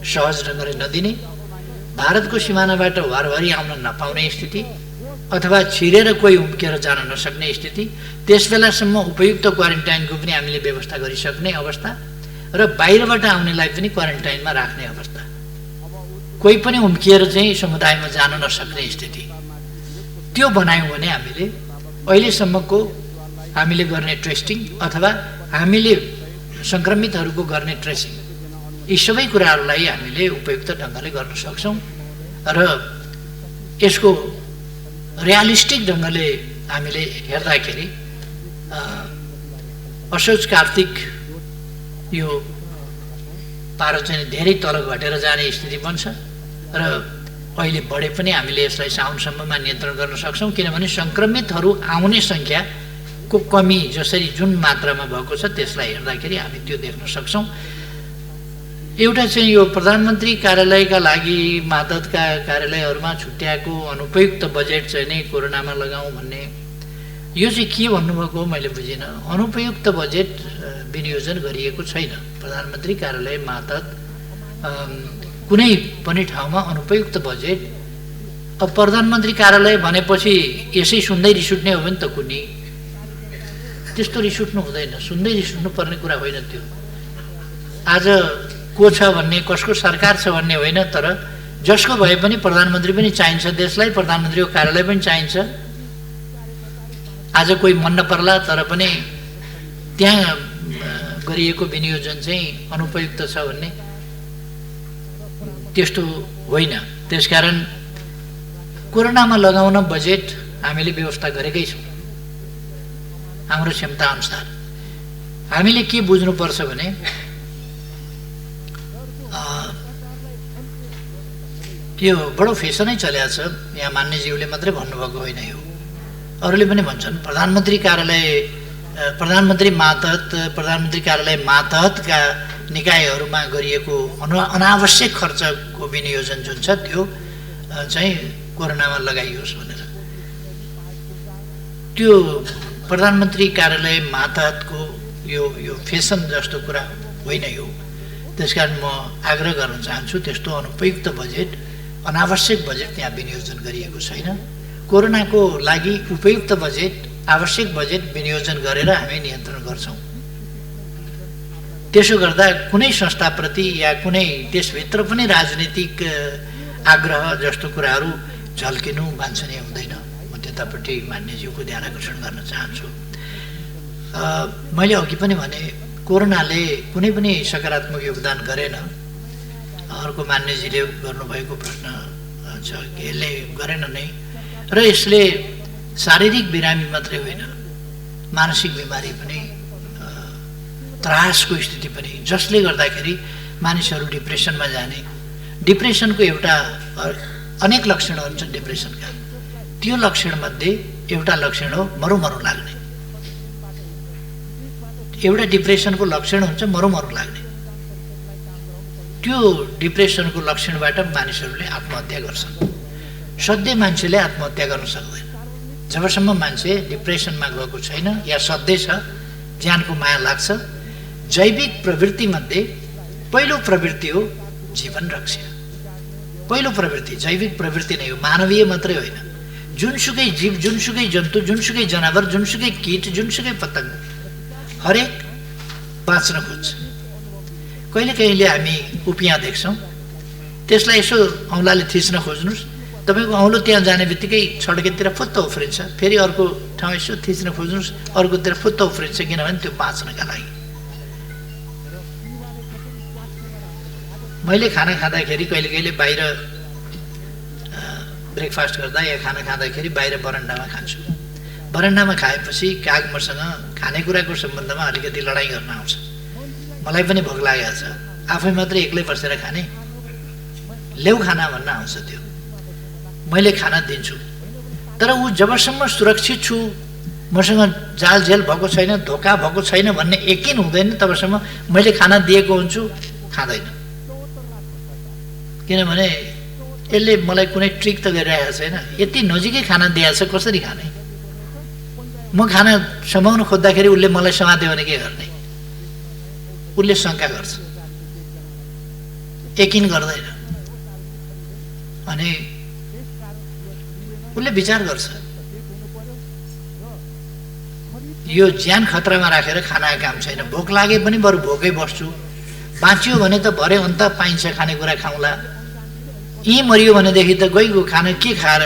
सहज ढङ्गले नदिने, भारतको सिमानाबाट वारवारी आउन नपाउने स्थिति अथवा छिरेर कोही उम्केर जान नसक्ने स्थिति, त्यस बेलासम्म उपयुक्त क्वारेन्टाइनको पनि हामीले व्यवस्था गरिसक्ने अवस्था र बाहिरबाट आउनेलाई पनि क्वारेन्टाइनमा राख्ने अवस्था, कोही पनि उम्किएर चाहिँ समुदायमा जान नसक्ने स्थिति, त्यो बनायौँ भने हामीले अहिलेसम्मको हामीले गर्ने टेस्टिङ अथवा हामीले सङ्क्रमितहरूको गर्ने ट्रेसिङ, यी सबै कुराहरूलाई हामीले उपयुक्त ढङ्गले गर्न सक्छौँ र यसको रियालिस्टिक ढङ्गले हामीले हेर्दाखेरि असोज कार्तिक यो पारो चाहिँ धेरै तल घटेर जाने स्थिति बन्छ र अहिले बढे पनि हामीले यसलाई साउनसम्ममा नियन्त्रण गर्न सक्छौँ, किनभने सङ्क्रमितहरू आउने सङ्ख्याको कमी जसरी जुन मात्रामा भएको छ त्यसलाई हेर्दाखेरि हामी त्यो देख्न सक्छौँ। एउटा चाहिँ यो प्रधानमन्त्री कार्यालयका लागि मातहतका कार्यालयहरूमा छुट्याएको अनुपयुक्त बजेट चाहिँ नै कोरोनामा लगाउँ भन्ने, यो चाहिँ के भन्नुभएको मैले बुझिनँ। अनुपयुक्त बजेट विनियोजन गरिएको छैन। प्रधानमन्त्री कार्यालय मातहत कुनै पनि ठाउँमा अनुपयुक्त बजेट, अब प्रधानमन्त्री कार्यालय भनेपछि यसै सुन्दै रिस उठ्ने हो भने त कुनै त्यस्तो रिस उठ्नु हुँदैन, सुन्दै रिस उठ्नु पर्ने कुरा होइन त्यो। आज को छ भन्ने, कसको सरकार छ भन्ने होइन, तर जसको भए पनि प्रधानमन्त्री पनि चाहिन्छ देशलाई, प्रधानमन्त्रीको कार्यालय पनि चाहिन्छ। आज कोही मन नपर्ला तर पनि त्यहाँ गरिएको विनियोजन चाहिँ अनुपयुक्त छ भन्ने त्यस्तो होइन। त्यसकारण कोरोनामा लगाउन बजेट हामीले व्यवस्था गरेकै छौँ हाम्रो क्षमता अनुसार। हामीले के बुझ्नुपर्छ भने यो बडो फेसनै चलेको छ, यहाँ मान्यज्यूले मात्रै भन्नुभएको होइन, यो अरूले पनि भन्छन्। प्रधानमन्त्री कार्यालय मातहतका निकायहरूमा गरिएको अनावश्यक खर्चको विनियोजन जुन छ त्यो चाहिँ कोरोनामा लगाइयोस् भनेर। त्यो प्रधानमन्त्री कार्यालय मातहतको यो फेसन जस्तो कुरा होइन यो। त्यसकारण म आग्रह गर्न चाहन्छु त्यस्तो अनुपयुक्त बजेट, अनावश्यक बजेट त्यहाँ विनियोजन गरिएको छैन। कोरोनाको लागि उपयुक्त बजेट, आवश्यक बजेट विनियोजन गरेर हामी नियन्त्रण गर्छौँ। त्यसो गर्दा कुनै संस्थाप्रति या कुनै त्यसभित्र पनि राजनीतिक आग्रह जस्तो कुराहरू झल्किनु वाञ्छनीय हुँदैन। म त्यतापट्टि मान्यज्यूको ध्यान आकर्षण गर्न चाहन्छु। मैले अघि पनि भने कोरोनाले कुनै पनि सकारात्मक योगदान गरेन। अर्को मान्यजीले गर्नुभएको प्रश्न छ कि यसले गरेन नै, र यसले शारीरिक बिरामी मात्रै होइन, मानसिक बिमारी पनि, त्रासको स्थिति पनि, जसले गर्दाखेरि मानिसहरू डिप्रेसनमा जाने। डिप्रेसनको अनेक लक्षणहरू छन् डिप्रेसनका। त्यो लक्षणमध्ये एउटा लक्षण हो मरुमरु लाग्ने। एउटा डिप्रेसनको लक्षण हुन्छ मरुमरु लाग्ने। त्यो डिप्रेसनको लक्षणबाट मानिसहरूले आत्महत्या गर्छन्। सधैँ मान्छेले आत्महत्या गर्न सक्दैन जबसम्म मान्छे डिप्रेसनमा गएको छैन या सधैँ छ, ज्यानको माया लाग्छ। जैविक प्रवृत्तिमध्ये पहिलो प्रवृत्ति हो जीवन रक्षा। पहिलो प्रवृत्ति जैविक प्रवृत्ति नै हो, मानवीय मात्रै होइन। जुनसुकै जीव, जुनसुकै जन्तु, जुनसुकै जनावर, जुनसुकै कीट, जुनसुकै पतंग हरेक बाँच्न खोज्छ। कहिले हामी उपियाँ देख्छौँ, त्यसलाई यसो औँलाले थिच्न खोज्नुहोस्, तपाईँको औँलो त्यहाँ जाने बित्तिकै छड्केतिर फुत्त उफ्रिन्छ। फेरि अर्को ठाउँ यसो थिच्न खोज्नुहोस्, अर्कोतिर फुत्त उफ्रिन्छ, किनभने त्यो बाँच्नका लागि। मैले खाना खाँदाखेरि कहिले बाहिर ब्रेकफास्ट गर्दा या खाना खाँदाखेरि बाहिर बरन्डामा खान्छु। बरन्डामा खाएपछि काग मसँग खानेकुराको सम्बन्धमा अलिकति लडाइँ गर्न आउँछ। मलाई पनि भोक लागेको छ, आफै मात्रै एक्लै बसेर खाने, ल्याउ खाना भन्न आउँछ। त्यो मैले खाना दिन्छु, तर ऊ जबसम्म सुरक्षित छु, मसँग जालझेल भएको छैन, धोका भएको छैन भन्ने यकिन हुँदैन, तबसम्म मैले खाना दिएको हुन्छु, खाँदैन। किनभने यसले मलाई कुनै ट्रिक त गरिरहेको छैन, यति नजिकै खाना दिएको छ, कसरी खाने? म खाना समाउन खोज्दाखेरि उसले मलाई समात्यो भने के गर्ने? उसले शङ्का गर्छ, यकिन गर्दैन। अनि उसले विचार गर्छ, यो ज्यान खतरामा राखेर खाना काम छैन। भोक लागे पनि बरु भोकै बस्छु, बाँच्यो भने त भरे अन्त पाइन्छ खानेकुरा खाउँला। यहीँ मरियो भनेदेखि त गइगयो, खाना के खाएर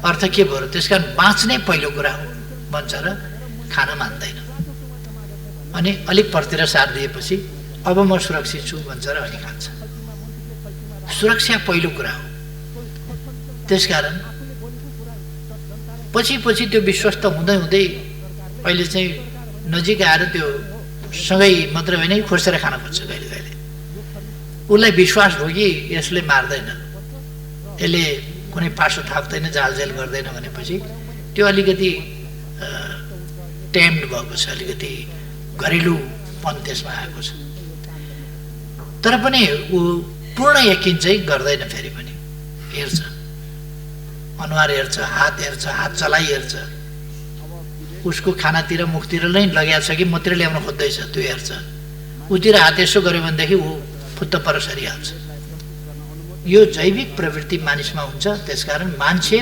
अर्थ के भयो? त्यसकारण बाँच्ने पहिलो कुरा हो भन्छ र खाना मान्दैन। अनि अलिक परतिर साथ दिएपछि अब म सुरक्षित छु भन्छ र अनि खान्छ। सुरक्षा पहिलो कुरा हो। त्यसकारण पछि त्यो विश्वस्त हुँदै हुँदै अहिले चाहिँ नजिक आएर त्यो सँगै मात्रै होइन, खोसेर खान खोज्छ। कहिले उसलाई विश्वास भयो कि यसले मार्दैन, यसले कुनै पासो थाप्दैन, जालझेल गर्दैन भनेपछि त्यो अलिकति टेम्ड भएको छ, अलिकति घरेलुपन त्यसमा आएको छ। तर पनि ऊ पूर्ण यकिन चाहिँ गर्दैन। फेरि पनि हेर्छ, अनुहार हेर्छ, हात हेर्छ, हात चलाइ हेर्छ, उसको खानातिर मुखतिर नै लगाएको छ कि मतिर ल्याउन खोज्दैछ त्यो हेर्छ। उतिर हात यसो गर्यो भनेदेखि ऊ फुत्त पर सरिहाल्छ। यो जैविक प्रवृत्ति मानिसमा हुन्छ। त्यसकारण मान्छे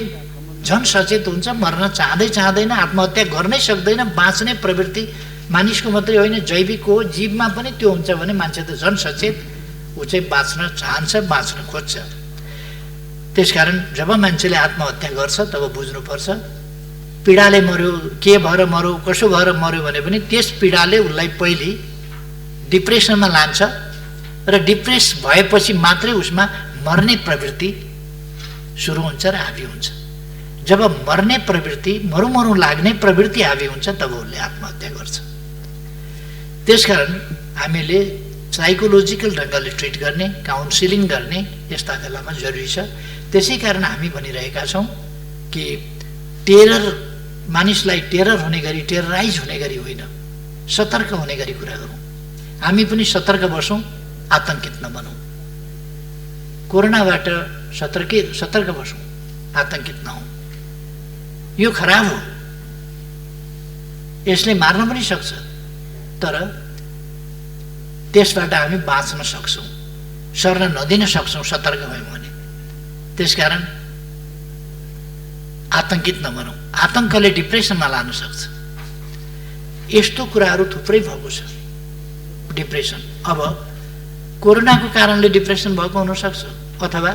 झन् सचेत हुन्छ, मर्न चाहँदैन, आत्महत्या गर्नै सक्दैन। बाँच्ने प्रवृत्ति मानिसको मात्रै होइन, जैविक हो, जीवमा पनि त्यो हुन्छ भने मान्छे त झन् सचेत, ऊ चाहिँ बाँच्न चाहन्छ, बाँच्न खोज्छ। त्यसकारण जब मान्छेले आत्महत्या गर्छ तब बुझ्नुपर्छ पीडाले मर्यो, के भएर मर्यो, कसो भएर मर्यो भने पनि त्यस पीडाले उसलाई पहिले डिप्रेसनमा लान्छ र डिप्रेस भएपछि मात्रै उसमा मर्ने प्रवृत्ति सुरु हुन्छ र हाबी हुन्छ। जब मर्ने प्रवृत्ति मरुमरु लाग्ने प्रवृत्ति हाबी हुन्छ तब उसले आत्महत्या गर्छ। त्यसकारण हामीले साइकोलोजिकल ढङ्गले ट्रिट गर्ने, काउन्सिलिङ गर्ने यस्ता बेलामा जरुरी छ। त्यसै कारण हामी भनिरहेका छौँ कि टेरर मानिसलाई टेरर हुने गरी, टेरराइज हुने गरी होइन, सतर्क हुने गरी कुरा गरौँ। हामी पनि सतर्क बसौँ, आतंकित नबनौँ। कोरोनाबाट सतर्क बसौँ, आतंकित नहौँ। यो खराब हो, यसले मार्न पनि सक्छ, तर त्यसबाट हामी बाँच्न सक्छौँ, सर्न नदिन सक्छौँ सतर्क भयौँ भने। त्यसकारण आतंकित नबनौँ। आतंकले डिप्रेसनमा लान सक्छ। यस्तो कुराहरू थुप्रै भएको छ। डिप्रेसन अब कोरोनाको कारणले डिप्रेसन भएको हुनसक्छ, अथवा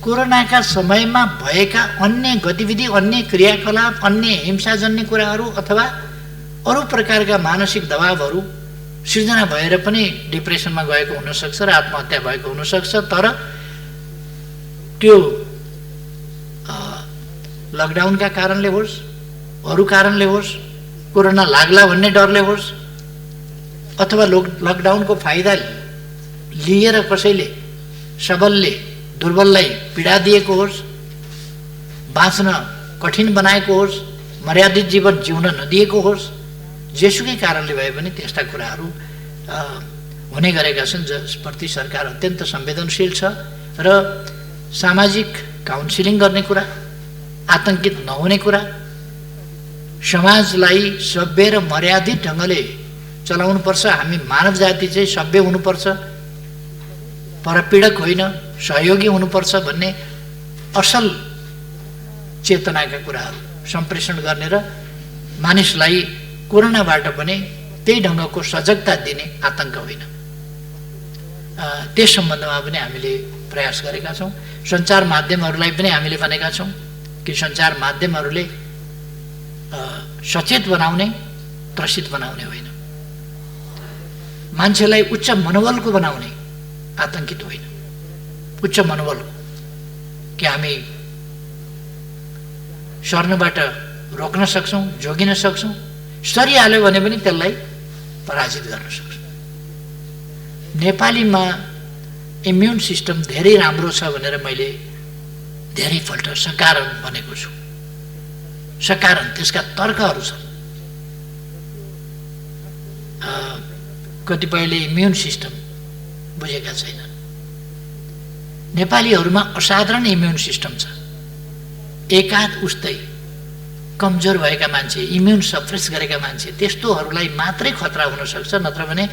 कोरोनाका समयमा भएका अन्य गतिविधि, अन्य क्रियाकलाप, अन्य हिंसाजन्य कुराहरू अथवा अरू प्रकारका मानसिक दबावहरू सिर्जना भएर पनि डिप्रेसनमा गएको हुनसक्छ र आत्महत्या भएको हुनसक्छ। तर त्यो लकडाउनका कारणले होस्, अरू कारणले होस्, कोरोना लाग्ला भन्ने डरले होस्, अथवा लकडाउनको फाइदा लिएर कसैले सबलले दुर्बललाई पीडा दिएको होस्, बाँच्न कठिन बनाएको होस्, मर्यादित जीवन जिउन नदिएको होस्, जेसुकै कारणले भए पनि त्यस्ता कुराहरू हुने गरेका छन् जसप्रति सरकार अत्यन्त संवेदनशील छ। र सामाजिक काउन्सिलिङ गर्ने कुरा, आतंकित नहुने कुरा, समाजलाई सभ्य र मर्यादित ढङ्गले चलाउनुपर्छ। हामी मानव जाति चाहिँ सभ्य हुनुपर्छ, परपीडक होइन, सहयोगी हुनुपर्छ भन्ने असल चेतनाका कुराहरू सम्प्रेषण गर्ने र मानिसलाई कोरोनाबाट पनि त्यही ढङ्गको सजगता दिने, आतंक होइन। त्यस सम्बन्धमा पनि हामीले प्रयास गरेका छौँ। सञ्चार माध्यमहरूलाई पनि हामीले भनेका छौँ कि सञ्चार माध्यमहरूले सचेत बनाउने, त्रसित बनाउने होइन, मान्छेलाई उच्च मनोबलको बनाउने, आतंकित होइन, उच्च मनोबलको, कि हामी सर्नबाट रोक्न सक्छौँ, जोगिन सक्छौँ, सरिहाल्यो भने पनि त्यसलाई पराजित गर्न सक्छौँ। नेपालीमा इम्युन सिस्टम धेरै राम्रो छ भनेर मैले धेरैपल्ट सकारण भनेको छु। सकारण त्यसका तर्कहरू छन्। कतिपयले इम्युन सिस्टम बुझेका छैनन्। नेपालीहरूमा असाधारण इम्युन सिस्टम छ। एकाध उस्तै कमजोर भएका मान्छे, इम्युन सप्रेस गरेका मान्छे, त्यस्तोहरूलाई मात्रै खतरा हुन सक्छ। नत्र भने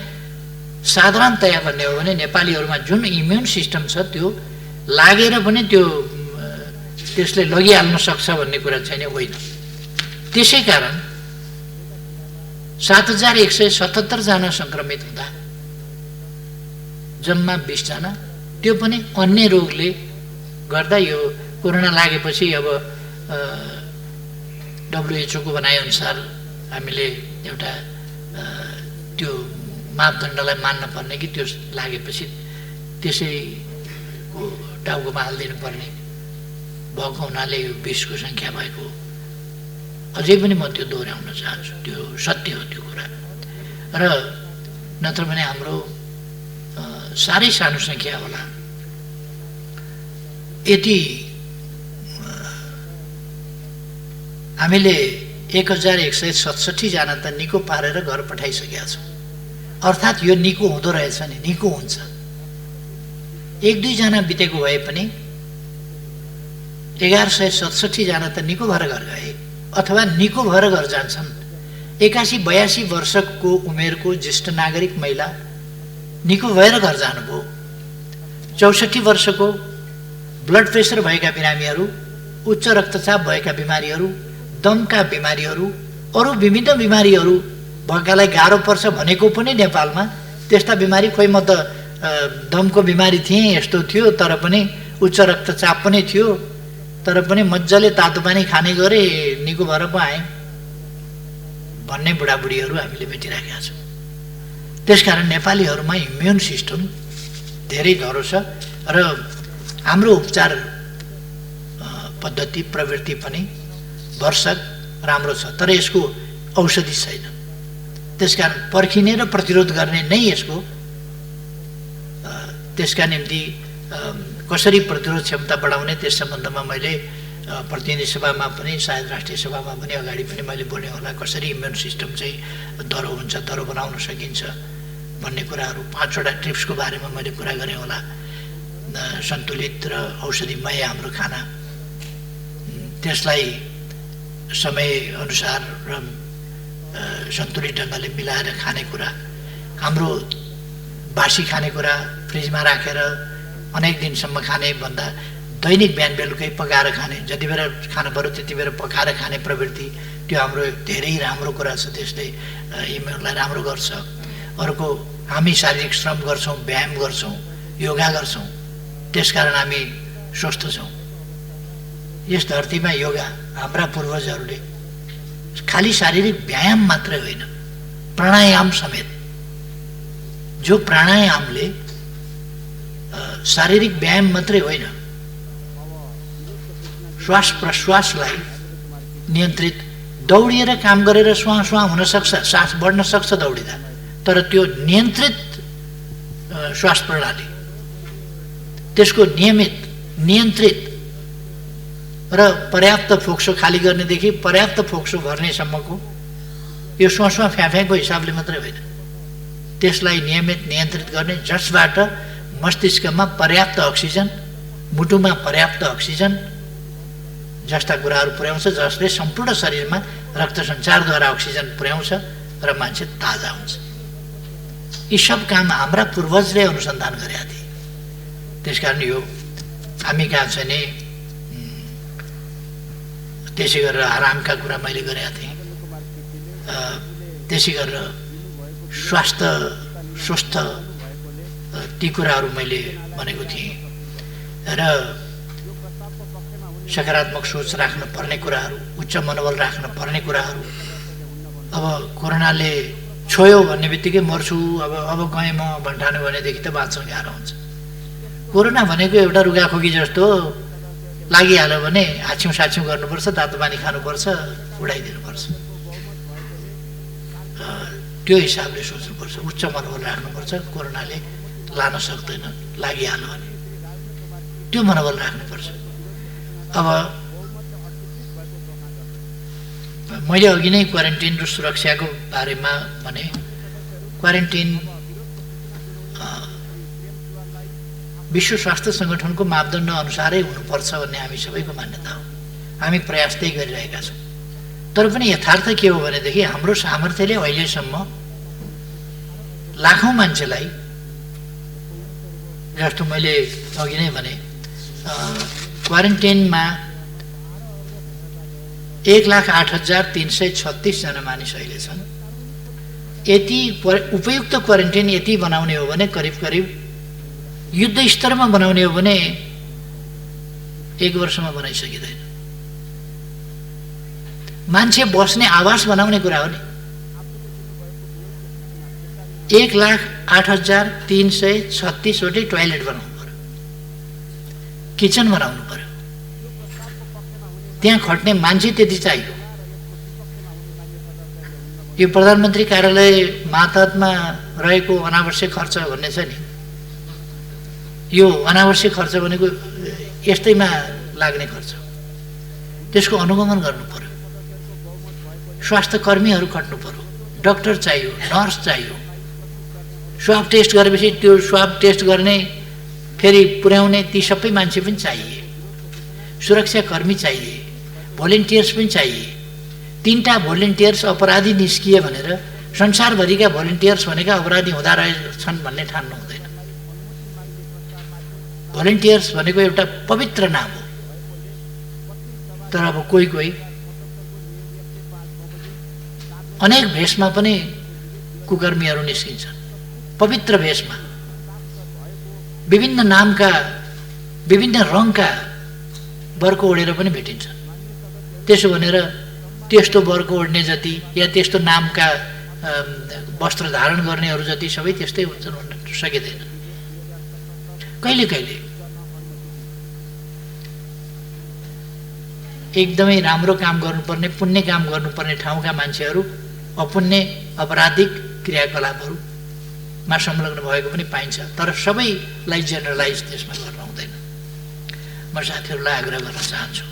साधारणतया भन्ने हो भने नेपालीहरूमा जुन इम्युन सिस्टम छ त्यो लागेर पनि त्यसले लगिहाल्न सक्छ भन्ने कुरा छैन, होइन। त्यसै कारण 7177 जना सङ्क्रमित हुँदा जम्मा 20 जना, त्यो पनि अन्य रोगले गर्दा। यो कोरोना लागेपछि अब WHO को भनाइअनुसार हामीले एउटा त्यो मापदण्डलाई मान्न पर्ने कि त्यो लागेपछि त्यसैको टाउकोमा हालिदिनु पर्ने भएको हुनाले यो 20 को सङ्ख्या भएको। अझै पनि म त्यो दोहोऱ्याउन चाहन्छु, त्यो सत्य हो त्यो कुरा। र नत्र भने हाम्रो साह्रै सानो सङ्ख्या होला। यति हामीले 1167 जना त निको पारेर घर पठाइसकेका छौँ। अर्थात् यो निको हुँदो रहेछ नि, निको हुन्छ। 1-2 जना बितेको भए पनि 1167 जना त निको भएर घर गए, अथवा निको भएर घर जान्छन्। 81-82 वर्षको उमेरको ज्येष्ठ नागरिक महिला निको भएर घर जानुभयो। 64 वर्षको ब्लड प्रेसर भएका बिरामीहरू, उच्च रक्तचाप भएका बिमारीहरू, दमका बिमारीहरू, अरू विभिन्न बिमारीहरू भएकालाई गाह्रो पर्छ भनेको पनि नेपालमा त्यस्ता बिमारी, खोइ म त दमको बिमारी थिएँ, यस्तो थियो, तर पनि उच्च रक्तचाप पनि थियो, तर पनि मजाले तातो पानी खाने गरेँ, निको भएर पो आएँ भन्ने बुढाबुढीहरू हामीले भेटिरहेका छौँ। त्यसकारण नेपालीहरूमा इम्युन सिस्टम धेरै धरो छ र हाम्रो उपचार पद्धति प्रवृत्ति पनि भरसक राम्रो छ, तर यसको औषधि छैन। त्यसकारण पर्खिने र प्रतिरोध गर्ने नै यसको त्यसका निम्ति कसरी प्रतिरोध क्षमता बढाउने त्यस सम्बन्धमा मैले प्रतिनिधि सभामा पनि सायद राष्ट्रिय सभामा पनि अगाडि पनि मैले बोले होला, कसरी इम्युन सिस्टम चाहिँ दह्रो हुन्छ, दह्रो बनाउन सकिन्छ भन्ने कुराहरू 5वटा टिप्सको बारेमा मैले कुरा गरेँ होला। सन्तुलित र औषधिमय हाम्रो खाना, त्यसलाई समयअनुसार र सन्तुलित ढङ्गले मिलाएर खानेकुरा, हाम्रो बासी खानेकुरा फ्रिजमा राखेर अनेक दिनसम्म खाने भन्दा दैनिक बिहान बेलुकै पकाएर खाने, जति बेला खानु पऱ्यो त्यति बेला पकाएर खाने प्रवृत्ति, त्यो हाम्रो धेरै राम्रो कुरा छ। त्यसले इम्युनलाई राम्रो गर्छ। अर्को, हामी शारीरिक श्रम गर्छौँ, व्यायाम गर्छौँ, योगा गर्छौँ, त्यसकारण हामी स्वस्थ छौँ। यस धरतीमा योगा हाम्रा पूर्वजहरूले खालि शारीरिक व्यायाम मात्रै होइन, प्राणायाम समेत, जो प्राणायामले शारीरिक व्यायाम मात्रै होइन, श्वास प्रश्वासलाई नियन्त्रित, दौडिएर काम गरेर स्वाहा स्वाहा हुन सक्छ, सास बढ्न सक्छ दौडिँदा, तर त्यो नियन्त्रित श्वास प्रणाली, त्यसको नियन्त्रित र पर्याप्त फोक्सो खाली गर्नेदेखि पर्याप्त फोक्सो भर्नेसम्मको यो स्वास्वा फ्याफ्याको हिसाबले मात्रै होइन, त्यसलाई नियन्त्रित गर्ने, जसबाट मस्तिष्कमा पर्याप्त अक्सिजन, मुटुमा पर्याप्त अक्सिजन जस्ता कुराहरू पुर्याउँछ, जसले सम्पूर्ण शरीरमा रक्त सञ्चारद्वारा अक्सिजन पुर्याउँछ र मान्छे ताजा हुन्छ। यी सब काम हाम्रा पूर्वजले अनुसन्धान गरेका थिए। त्यसकारण यो हामी कहाँ चाहिँ नि त्यसै गरेर आरामका कुरा मैले गरेका थिएँ, त्यसै गरेर स्वास्थ्य स्वस्थ ती कुराहरू मैले भनेको थिएँ र सकारात्मक सोच राख्न पर्ने कुराहरू, उच्च मनोबल राख्न पर्ने कुराहरू। अब कोरोनाले छोयो भन्ने बित्तिकै मर्छु, अब गएँ म भन्ठान्यो भनेदेखि त बाँच्न गाह्रो हुन्छ। कोरोना भनेको एउटा रुगाखोकी जस्तो लागिहाल्यो भने हाछ्यौँ साछ्यौँ गर्नुपर्छ, तातो पानी खानुपर्छ, उडाइदिनुपर्छ। त्यो हिसाबले सोच्नुपर्छ, उच्च मनोबल राख्नुपर्छ। कोरोनाले लान सक्दैन, लागिहाल्यो भने त्यो मनोबल राख्नुपर्छ। अब मैले अघि नै क्वारेन्टिन र सुरक्षाको बारेमा भने, क्वारेन्टिन विश्व स्वास्थ्य सङ्गठनको मापदण्ड अनुसारै हुनुपर्छ भन्ने हामी सबैको मान्यता हो। हामी प्रयास त्यही गरिरहेका छौँ। तर पनि यथार्थ के हो भनेदेखि हाम्रो सामर्थ्यले अहिलेसम्म लाखौँ मान्छेलाई, जस्तो मैले अघि नै भने, क्वारेन्टिनमा 1,08,336 जना मानिस अहिले छन्। यति उपयुक्त क्वारेन्टिन यति बनाउने हो भने करिब करिब युद्ध स्तरमा बनाउने हो भने 1 वर्षमा बनाइसकिँदैन। मान्छे बस्ने आवास बनाउने कुरा हो नि। 1,08,336 वटै टोयलेट बनाउनु पर्यो, किचन बनाउनु पर्यो, त्यहाँ खट्ने मान्छे त्यति चाहियो। यो प्रधानमन्त्री कार्यालय मातहतमा रहेको अनावश्यक खर्च भन्ने छ नि, यो अनावश्यक खर्च भनेको यस्तैमा लाग्ने खर्च, त्यसको अनुगमन गर्नु पर्यो। स्वास्थ्य कर्मीहरू खट्नु पर्यो, डाक्टर चाहियो, नर्स चाहियो। स्वाब टेस्ट गरेपछि त्यो स्वाब टेस्ट गर्ने, फेरि पुर्याउने ती सबै मान्छे पनि चाहिए। सुरक्षाकर्मी चाहिए, भोलिन्टियर्स पनि चाहिए। 3टा भोलिन्टियर्स अपराधी निस्किए भनेर संसारभरिका भोलिन्टियर्स भनेका अपराधी हुँदा रहेछन् भन्ने ठान्नु हुँदैन। भोलिन्टियर्स भनेको एउटा पवित्र नाम हो। तर अब कोही कोही अनेक भेषमा पनि कुकर्मीहरू निस्किन्छन्, पवित्र भेषमा, विभिन्न नामका, विभिन्न रङका बर्को ओढेर पनि भेटिन्छन्। त्यसो भनेर त्यस्तो बर्को ओढ्ने जति या त्यस्तो नामका वस्त्र धारण गर्नेहरू जति सबै त्यस्तै हुन्छन् भन्न सकिँदैन। कहिले कहिले एकदमै राम्रो काम गर्नुपर्ने पुण्य काम गर्नुपर्ने ठाउँका मान्छेहरू अपुण्य अपराधिक क्रियाकलापहरूमा संलग्न भएको पनि पाइन्छ। तर सबैलाई जेनरलाइज त्यसमा गर्नु हुँदैन। म साथीहरूलाई आग्रह गर्न चाहन्छु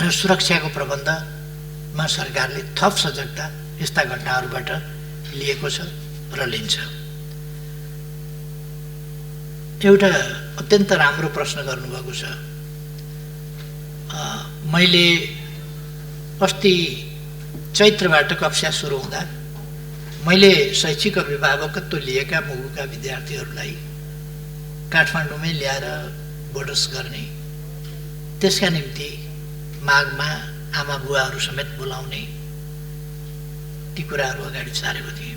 र सुरक्षाको प्रबन्धमा सरकारले थप सजगता यस्ता घटनाहरूबाट लिएको छ र लिन्छ। एउटा अत्यन्त राम्रो प्रश्न गर्नुभएको छ। मैले अस्ति चैत्रबाट कक्षा सुरु हुँदा मैले शैक्षिक अभिभावकत्व लिएका मुगुका विद्यार्थीहरूलाई काठमाडौँमै ल्याएर बोर्डर्स गर्ने, त्यसका निम्ति माघमा आमा बुवाहरू समेत बोलाउने ती कुराहरू अगाडि सारेको थिएँ।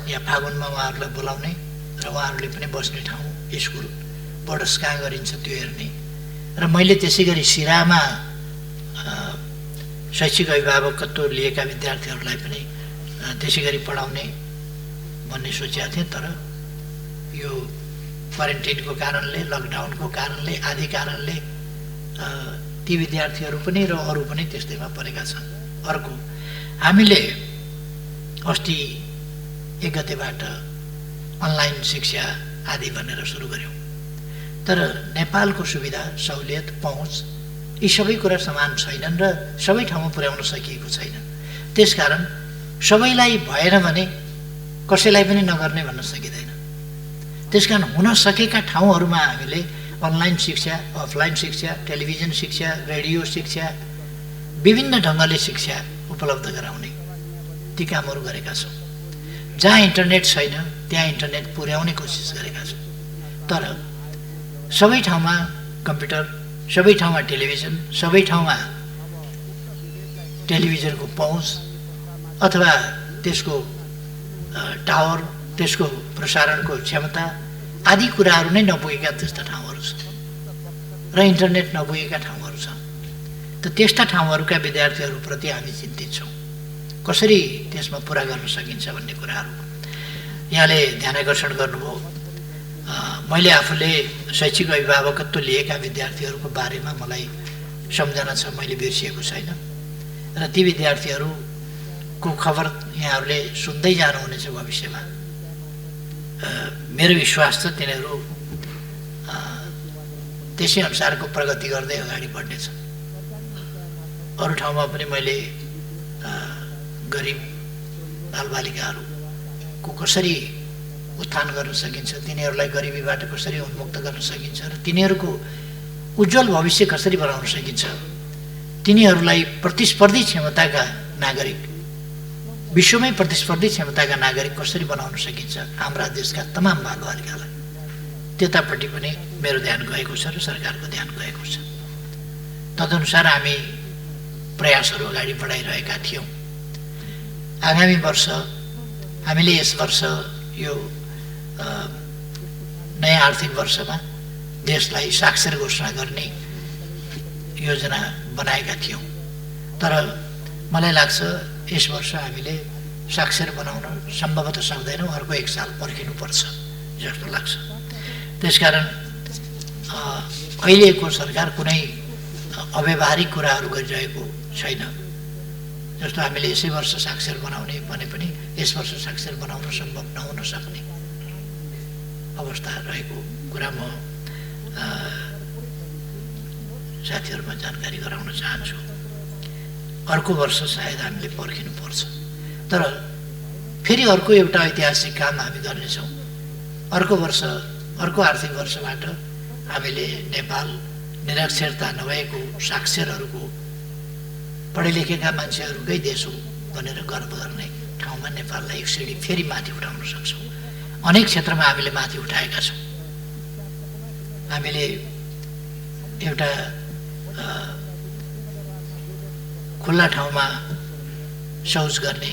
यहाँ फागुनमा उहाँहरूलाई बोलाउने र उहाँहरूले पनि बस्ने ठाउँ स्कुल बोर्डर्स कहाँ गरिन्छ त्यो हेर्ने र मैले त्यसै गरी सिरामा शैक्षिक अभिभावकत्व लिएका विद्यार्थीहरूलाई पनि त्यसै गरी पढाउने भन्ने सोचेका थिएँ। तर यो क्वारेन्टाइनको कारणले, लकडाउनको कारणले, आदि कारणले ती विद्यार्थीहरू पनि र अरू पनि त्यस्तैमा परेका छन्। अर्को, हामीले अस्ति 1 गतेबाट अनलाइन शिक्षा आदि भनेर सुरु गऱ्यौँ। तर नेपालको सुविधा, सहुलियत, पहुँच यी सबै कुरा समान छैनन् र सबै ठाउँमा पुर्याउन सकिएको छैन। त्यसकारण सबैलाई भएन भने कसैलाई पनि नगर्ने भन्न सकिँदैन। त्यसकारण हुन सकेका ठाउँहरूमा हामीले अनलाइन शिक्षा, अफलाइन शिक्षा, टेलिभिजन शिक्षा, रेडियो शिक्षा, विभिन्न ढङ्गले शिक्षा उपलब्ध गराउने ती कामहरू गरेका छौँ। जहाँ इन्टरनेट छैन त्यहाँ इन्टरनेट पुर्याउने कोसिस गरेका छौँ। तर सबै ठाउँमा कम्प्युटर, सबै ठाउँमा टेलिभिजन, सबै ठाउँमा टेलिभिजनको पहुँच अथवा त्यसको टावर, त्यसको प्रसारणको क्षमता आदि कुराहरू नै नपुगेका त्यस्ता ठाउँहरू छन् र इन्टरनेट नपुगेका ठाउँहरू छन्। त त्यस्ता ठाउँहरूका विद्यार्थीहरूप्रति हामी चिन्तित छौँ। कसरी त्यसमा पुरा गर्न सकिन्छ भन्ने कुराहरू यहाँले ध्यान आकर्षण गर्नुभयो। मैले आफूले शैक्षिक अभिभावकत्व लिएका विद्यार्थीहरूको बारेमा मलाई सम्झना छ, मैले बिर्सिएको छैन र ती विद्यार्थीहरूको खबर यहाँहरूले सुन्दै जानुहुनेछ भविष्यमा। मेरो विश्वास छ तिनीहरू त्यसै अनुसारको प्रगति गर्दै अगाडि बढ्नेछ। अरू ठाउँमा पनि मैले गरिब बालबालिकाहरूको कसरी उत्थान गर्न सकिन्छ, तिनीहरूलाई गरिबीबाट कसरी उन्मुक्त गर्न सकिन्छ र तिनीहरूको उज्जवल भविष्य कसरी बनाउन सकिन्छ, तिनीहरूलाई प्रतिस्पर्धी क्षमताका नागरिक, विश्वमै प्रतिस्पर्धी क्षमताका नागरिक कसरी बनाउन सकिन्छ हाम्रा देशका तमाम बालबालिकालाई, त्यतापट्टि पनि मेरो ध्यान गएको छ र सरकारको ध्यान गएको छ। तदनुसार हामी प्रयासहरू अगाडि बढाइरहेका थियौँ। आगामी वर्ष हामीले यस वर्ष यो नयाँ आर्थिक वर्षमा देशलाई साक्षर घोषणा गर्ने योजना बनाएका थियौँ। तर मलाई लाग्छ यस वर्ष हामीले साक्षर बनाउन सम्भवतः सक्दैनौँ, अर्को 1 साल पर्खिनुपर्छ जस्तो लाग्छ। त्यसकारण अहिलेको सरकार कुनै अव्यावहारिक कुराहरू गरिरहेको छैन। जस्तो हामीले यसै वर्ष साक्षर बनाउने भने पनि यस वर्ष साक्षर बनाउन सम्भव नहुन सक्ने अवस्था रहेको कुरा म साथीहरूमा जानकारी गराउन चाहन्छु। अर्को वर्ष सायद हामीले पर्खिनुपर्छ। तर फेरि अर्को एउटा ऐतिहासिक काम हामी गर्नेछौँ। अर्को वर्ष, अर्को आर्थिक वर्षबाट हामीले नेपाल निरक्षरता नभएको साक्षरहरूको, पढे लेखेका मान्छेहरूकै देश हो भनेर गर्व गर्ने ठाउँमा नेपाललाई 1 सिडी फेरि माथि उठाउन सक्छौँ। अनेक क्षेत्रमा हामीले माथि उठाएका छौँ। हामीले एउटा खुल्ला ठाउँमा शौच गर्ने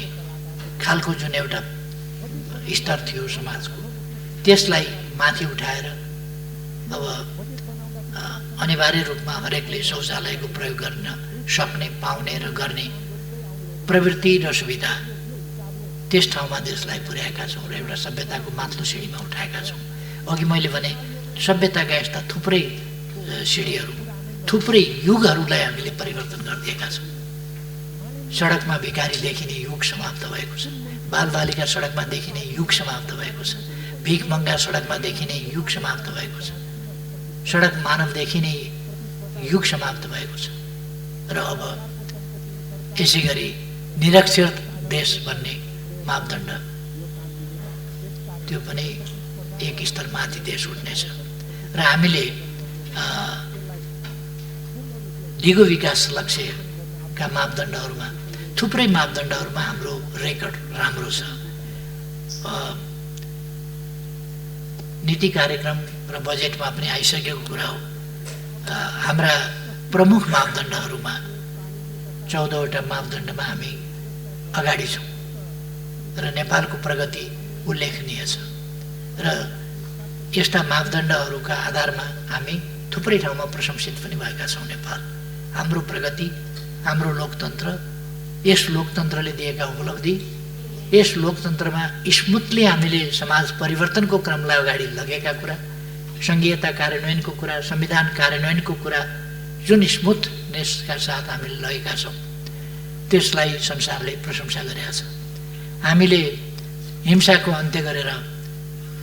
खालको जुन एउटा स्तर थियो समाजको, त्यसलाई माथि उठाएर अब अनिवार्य रूपमा हरेकले शौचालयको प्रयोग गर्न सक्ने, पाउने र गर्ने प्रवृत्ति र सुविधा त्यस ठाउँमा देशलाई पुर्याएका छौँ र एउटा सभ्यताको माथिल्लो सिँढीमा उठाएका छौँ। अघि मैले भने सभ्यताका यस्ता थुप्रै सिँढीहरू, थुप्रै युगहरूलाई हामीले परिवर्तन गरिदिएका छौँ। सडकमा भिखारी देखिने युग समाप्त भएको छ, बालबालिका सडकमा देखिने युग समाप्त भएको छ, भिखमङ्गा सडकमा देखिने युग समाप्त भएको छ, सडक मानव देखिने युग समाप्त भएको छ। र अब यसै गरी निरक्षर देश भन्ने मापदण्ड त्यो पनि एक स्तर माथि देश उठ्नेछ। र हामीले दिगो विकास लक्ष्यका मापदण्डहरूमा, थुप्रै मापदण्डहरूमा हाम्रो रेकर्ड राम्रो छ। नीति कार्यक्रम र बजेटमा पनि आइसकेको कुरा हो। हाम्रा प्रमुख मापदण्डहरूमा 14वटा मापदण्डमा हामी अगाडि छौँ र नेपालको प्रगति उल्लेखनीय छ। र यस्ता मापदण्डहरूका आधारमा हामी थुप्रै ठाउँमा प्रशंसित पनि भएका छौँ। नेपाल, हाम्रो प्रगति, हाम्रो लोकतन्त्र, यस लोकतन्त्रले दिएका उपलब्धि, यस लोकतन्त्रमा स्मुथली हामीले समाज परिवर्तनको क्रमलाई अगाडि लगेका कुरा, सङ्घीयता कार्यान्वयनको कुरा, संविधान कार्यान्वयनको कुरा जुन स्मुथनेसका साथ हामीले लगेका छौँ त्यसलाई संसारले प्रशंसा गरेका छ। हामीले हिंसाको अन्त्य गरेर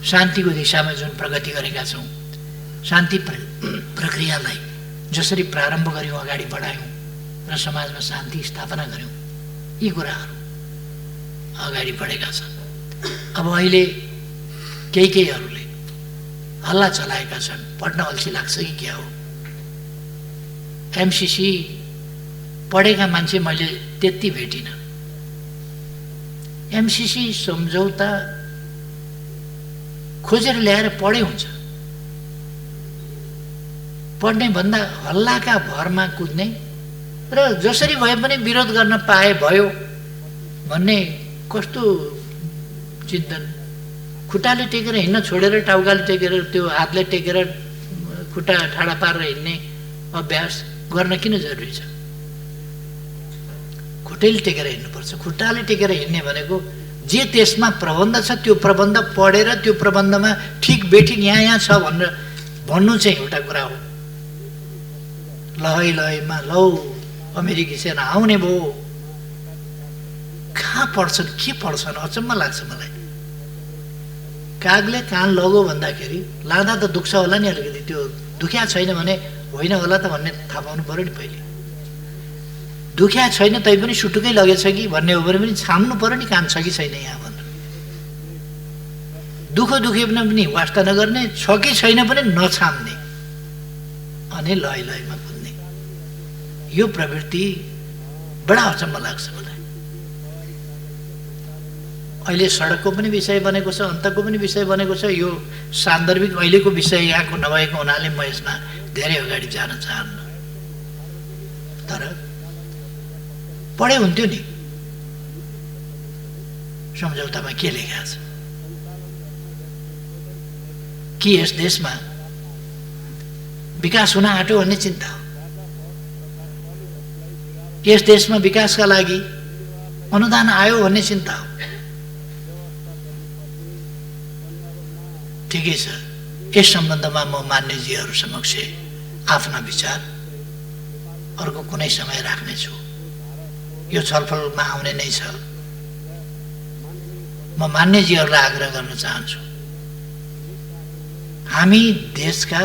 शान्तिको दिशामा जुन प्रगति गरेका छौँ, शान्ति प्रक्रियालाई जसरी प्रारम्भ गऱ्यौँ, अगाडि बढायौँ र समाजमा शान्ति स्थापना गऱ्यौँ, यी कुराहरू अगाडि बढेका छन्। अब अहिले केहीहरूले हल्ला चलाएका छन्, पढ्न अल्छी लाग्छ कि क्या हो। एमसीसी पढेका मान्छे मैले त्यति भेटिनँ। एमसीसी सम्झौता खोजेर ल्याएर पढे हुन्छ, पढ्ने भन्दा हल्लाका भरमा कुद्ने र जसरी भए पनि विरोध गर्न पाए भयो भन्ने कस्तो चिन्तन। खुट्टाले टेकेर हिँड्न छोडेर टाउकाले टेकेर, त्यो हातले टेकेर खुट्टा ठाडा पारेर हिँड्ने अभ्यास गर्न किन जरुरी छ? खुट्टैले टेकेर हिँड्नुपर्छ। खुट्टाले टेकेर हिँड्ने भनेको जे त्यसमा प्रबन्ध छ त्यो प्रबन्ध पढेर त्यो प्रबन्धमा ठिक बेठिक यहाँ छ भनेर भन्नु चाहिँ एउटा कुरा हो। लहैमा लौ अमेरिकी सेना आउने भयो, कहाँ पढ्छन्, के पढ्छन्, अचम्म लाग्छ मलाई। कागले कान लगो भन्दाखेरि लाँदा त दुख्छ होला नि अलिकति, त्यो दुख्या छैन भने होइन होला त भन्ने थाहा पाउनु पऱ्यो नि पहिले। दुख्या छैन तैपनि सुटुकै लगेछ कि भन्ने हो भने पनि छाम्नु पऱ्यो नि कान छ कि छैन यहाँ भनेर। दुखे पनि वास्ता नगर्ने, छ कि छैन पनि नछाम्ने अनि लयमा कुद्ने, यो प्रवृत्ति बडा अचम्म लाग्छ मलाई। अहिले सडकको पनि विषय बनेको छ, अन्तको पनि विषय बनेको छ। यो सान्दर्भिक अहिलेको विषय यहाँको नभएको हुनाले म यसमा धेरै अगाडि जान चाहन्न। तर पढे हुन्थ्यो नि सम्झौतामा के लेखेको छ कि यस देशमा विकास हुन आँट्यो भन्ने चिन्ता हो। यस देशमा विकासका लागि अनुदान आयो भन्ने चिन्ता हो। ठिकै छ, यस सम्बन्धमा म मान्यजीहरू समक्ष आफ्ना विचार अर्को कुनै समय राख्नेछु। यो छलफलमा आउने नै छ। म मान्यजीहरूलाई आग्रह गर्न चाहन्छु, हामी देशका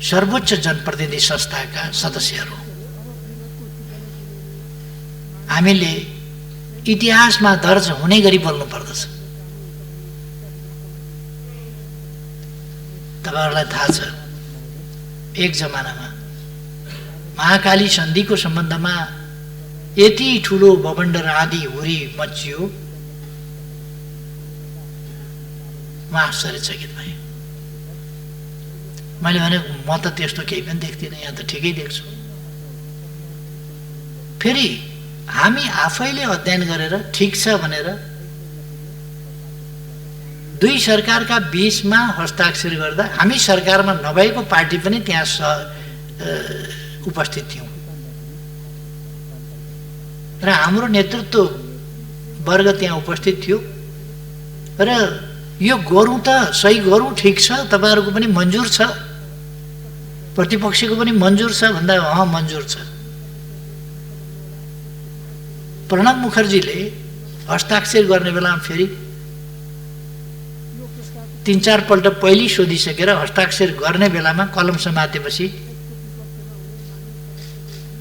सर्वोच्च जनप्रतिनिधि संस्थाका सदस्यहरू, हामीले इतिहासमा दर्ज हुने गरी बोल्नु पर्दछ। तपाईहरुलाई थाहा छ, एक जमानामा महाकाली सन्धिको सम्बन्धमा यति ठुलो बबन्डर आदि हुरी मचियो, म आश्चर्यचकित भएँ। मैले भने म त त्यस्तो केही पनि देख्दिनँ, यहाँ त ठिकै देख्छु। फेरि हामी आफैले अध्ययन गरेर ठिक छ भनेर दुई सरकारका बीचमा हस्ताक्षर गर्दा हामी सरकारमा नभएको पार्टी पनि त्यहाँ उपस्थित थियौँ र हाम्रो नेतृत्व वर्ग त्यहाँ उपस्थित थियो र यो गरौँ त सही गरौँ, ठिक छ, तपाईँहरूको पनि मन्जुर छ, प्रतिपक्षको पनि मन्जुर छ भन्दा मन्जुर छ। प्रणब मुखर्जीले हस्ताक्षर गर्ने बेलामा फेरि 3-4 पल्ट पहिले सोधिसकेर हस्ताक्षर गर्ने बेलामा कलम समातेपछि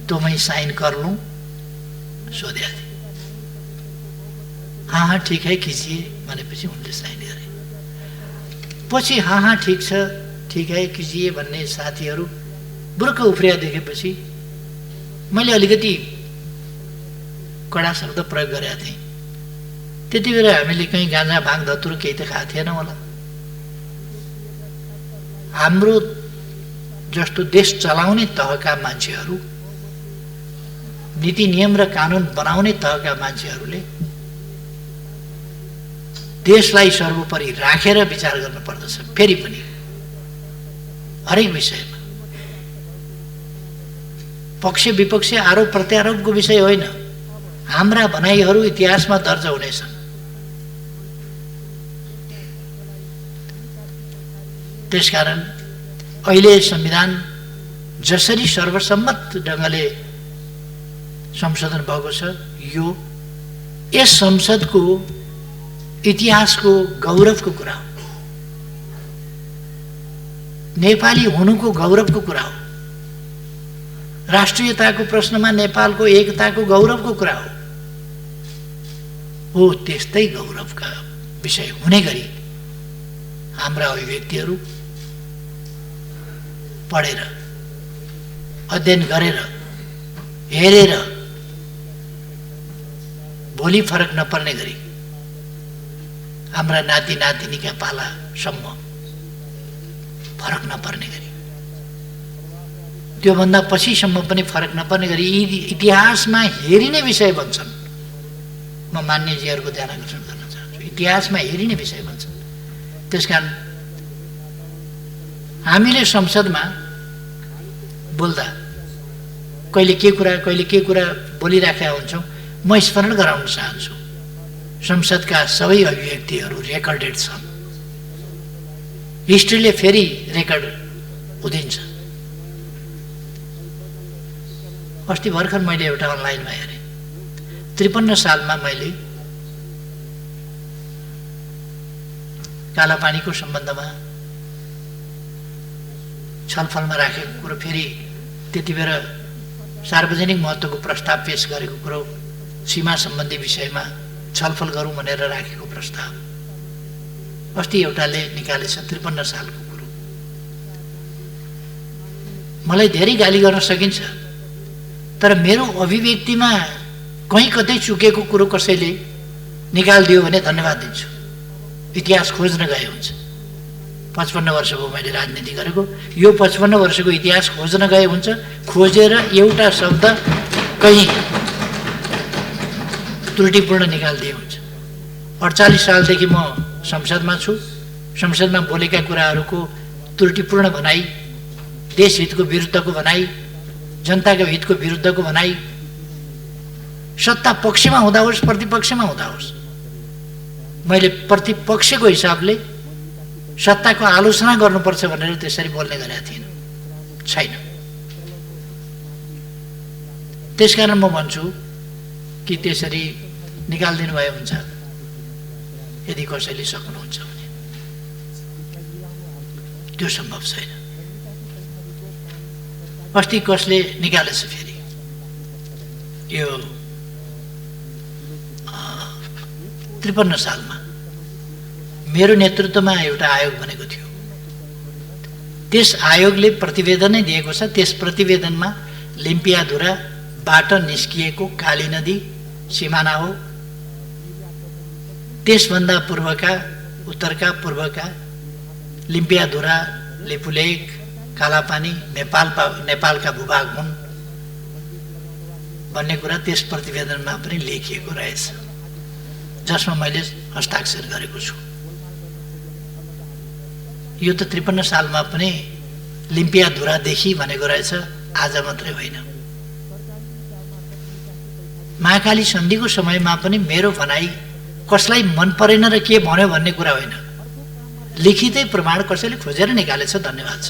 तो मैं साइन कर लूं सोध्या थिए। हाँ ठीक है कीजिए भनेपछि उनले साइन गरे। पछि हाँ ठीक है कीजिए भन्ने साथीहरू बुर्क उफ्रिया देखेपछि मैले अलिकति कडा शब्द प्रयोग गरेका थिएँ। त्यति बेला हामीले कहीँ गाँजा भाङ धतुरो केही त खाएको थिएन होला। हाम्रो जस्तो देश चलाउने तहका मान्छेहरू, नीति नियम र कानुन बनाउने तहका मान्छेहरूले देशलाई सर्वोपरि राखेर विचार गर्नुपर्दछ। फेरि पनि हरेक विषयमा पक्ष विपक्ष आरोप प्रत्यारोपको विषय होइन, हाम्रा भनाइहरू इतिहासमा दर्ज हुनेछन्। त्यसकारण अहिले संविधान जसरी सर्वसम्मत ढङ्गले संशोधन भएको छ, यो यस संसदको इतिहासको गौरवको कुरा हो, नेपाली हुनुको गौरवको कुरा हो, राष्ट्रियताको प्रश्नमा नेपालको एकताको गौरवको कुरा हो। त्यस्तै गौरवका विषय हुने गरी हाम्रा अभिव्यक्तिहरू पढेर, अध्ययन गरेर, हेरेर भोलि फरक नपर्ने गरी हाम्रा नाति नातिनीका पालासम्म फरक नपर्ने गरी, त्योभन्दा पछिसम्म पनि फरक नपर्ने गरी यी इतिहासमा हेरिने विषय बन्छन्। म मान्यजीहरूको ध्यान आकर्षण गर्न चाहन्छु, इतिहासमा हेरिने विषय बन्छन्। त्यसकारण हामीले संसदमा बोल्दा कहिले के कुरा बोलिराखेका हुन्छौँ। म स्मरण गराउन चाहन्छु, संसदका सबै अभिव्यक्तिहरू रेकर्डेड छन्। हिस्ट्रीले फेरि रेकर्ड हुँदिन्छ। अस्ति भर्खर मैले एउटा अनलाइनमा हेरेँ, 53 सालमा मैले कालापानीको सम्बन्धमा छलफलमा राखेको कुरो, फेरि त्यति बेला सार्वजनिक महत्त्वको प्रस्ताव पेश गरेको कुरो, सीमा सम्बन्धी विषयमा छलफल गरौँ भनेर राखेको प्रस्ताव अस्ति एउटाले निकालेछ। 53 सालको कुरो। मलाई धेरै गाली गर्न सकिन्छ, तर मेरो अभिव्यक्तिमा कहीँ कतै चुकेको कुरो कसैले निकालिदियो भने धन्यवाद दिन्छु। इतिहास खोज्न गए हुन्छ। 55 वर्ष भयो मैले राजनीति गरेको, यो 55 वर्षको इतिहास खोज्न गए हुन्छ। खोजेर एउटा शब्द कहीँ त्रुटिपूर्ण निकालिदिए हुन्छ। 48 सालदेखि म संसदमा छु। संसदमा बोलेका कुराहरूको त्रुटिपूर्ण भनाइ, देशहितको विरुद्धको भनाइ, जनताको हितको विरुद्धको भनाइ, सत्ता पक्षमा हुँदा होस् प्रतिपक्षमा हुँदा होस्, मैले प्रतिपक्षको हिसाबले सत्ताको आलोचना गर्नुपर्छ भनेर त्यसरी बोल्ने गरेका थिइनँ, छैन। त्यसकारण म भन्छु कि त्यसरी निकालिदिनु भए हुन्छ यदि कसैले सक्नुहुन्छ भने। त्यो सम्भव छैन। अस्ति कसले निकालेछ फेरि, यो 53 सालमा मेरो नेतृत्वमा एउटा आयोग बनेको थियो। त्यस आयोगले प्रतिवेदनै दिएको छ। त्यस प्रतिवेदनमा लिम्पियाधुराबाट निस्किएको काली नदी सिमाना हो। त्यसभन्दा पूर्वका, उत्तरका पूर्वका लिम्पियाधुरा, लिपुलेक, कालापानी नेपालका भूभाग हुन् भन्ने कुरा त्यस प्रतिवेदनमा पनि लेखिएको रहेछ, जसमा मैले हस्ताक्षर गरेको छु। यो त 53 सालमा पनि लिम्पियाधुरादेखि भनेको रहेछ, आज मात्रै होइन। महाकाली सन्धिको समयमा पनि मेरो भनाइ कसलाई मन परेन र के भन्यो भन्ने कुरा होइन, लिखितै प्रमाण कसैले खोजेर निकालेछ। धन्यवाद छ।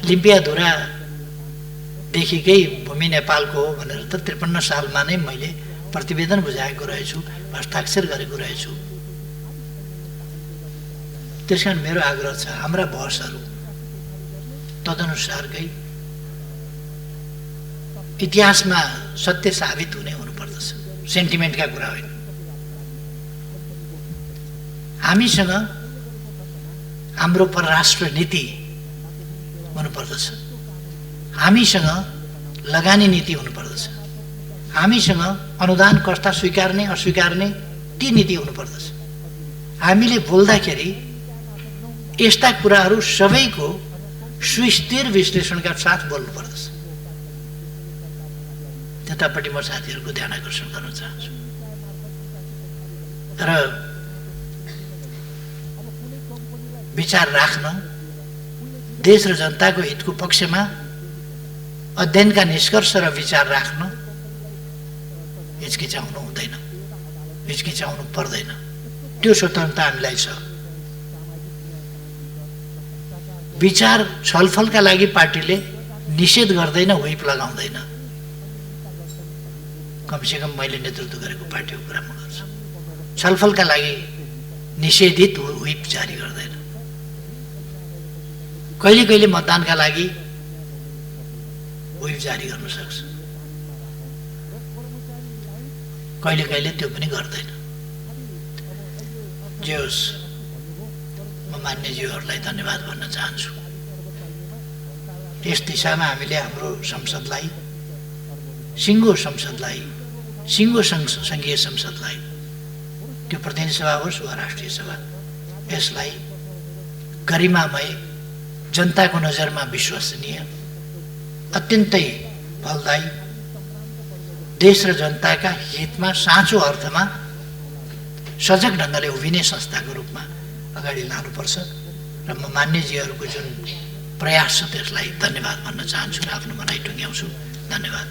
लिम्पियाधुरादेखिकै भूमि नेपालको हो भनेर त 53 सालमा नै मैले प्रतिवेदन बुझाएको रहेछु, हस्ताक्षर गरेको रहेछु। त्यसकारण मेरो आग्रह छ हाम्रा बहसहरू तदनुसारकै इतिहासमा सत्य साबित हुने हुनुपर्दछ, सेन्टिमेन्टका कुरा होइन। हामीसँग हाम्रो परराष्ट्र नीति हुनुपर्दछ, हामीसँग लगानी नीति हुनुपर्दछ, हामीसँग अनुदान कस्ता स्वीकार्ने अस्वीकार्ने ती नीति हुनुपर्दछ। हामीले बोल्दाखेरि यस्ता कुराहरू सबैको सुस्थिर विश्लेषणका साथ बोल्नुपर्दछ। त्यतापट्टि म साथीहरूको ध्यान आकर्षण गर्न चाहन्छु। र विचार राख्न, देश र जनताको हितको पक्षमा अध्ययनका निष्कर्ष र विचार राख्न हिचकिचाउनु हुँदैन, हिचकिचाउनु पर्दैन। त्यो स्वतन्त्रता हामीलाई छ। विचार छलफलका लागि पार्टीले निषेध गर्दैन, व्हिप लगाउँदैन। कमसेकम मैले नेतृत्व गरेको पार्टीको कुरा म गर्छु। छलफलका लागि निषेधित व्हिप जारी गर्दैन। कहिले कहिले मतदानका लागि व्हिप जारी गर्न सक्छ, कहिले कहिले त्यो पनि गर्दैन। जे होस्, म मान्यज्यूहरूलाई धन्यवाद भन्न चाहन्छु। यस दिशामा हामीले हाम्रो संसदलाई, सिङ्गो संसदलाई, सिङ्गो सङ्घीय संसदलाई, त्यो प्रतिनिधि सभा होस् वा राष्ट्रिय सभा, यसलाई गरिमामय, जनताको नजरमा विश्वसनीय, अत्यन्तै फलदायी, देश र जनताका हितमा साँचो अर्थमा सजग ढङ्गले उभिने संस्थाको रूपमा अगाडि लानुपर्छ। र म मान्यजीहरूको जुन प्रयास छ त्यसलाई धन्यवाद भन्न चाहन्छु र आफ्नो भनाइ टुङ्ग्याउँछु। धन्यवाद।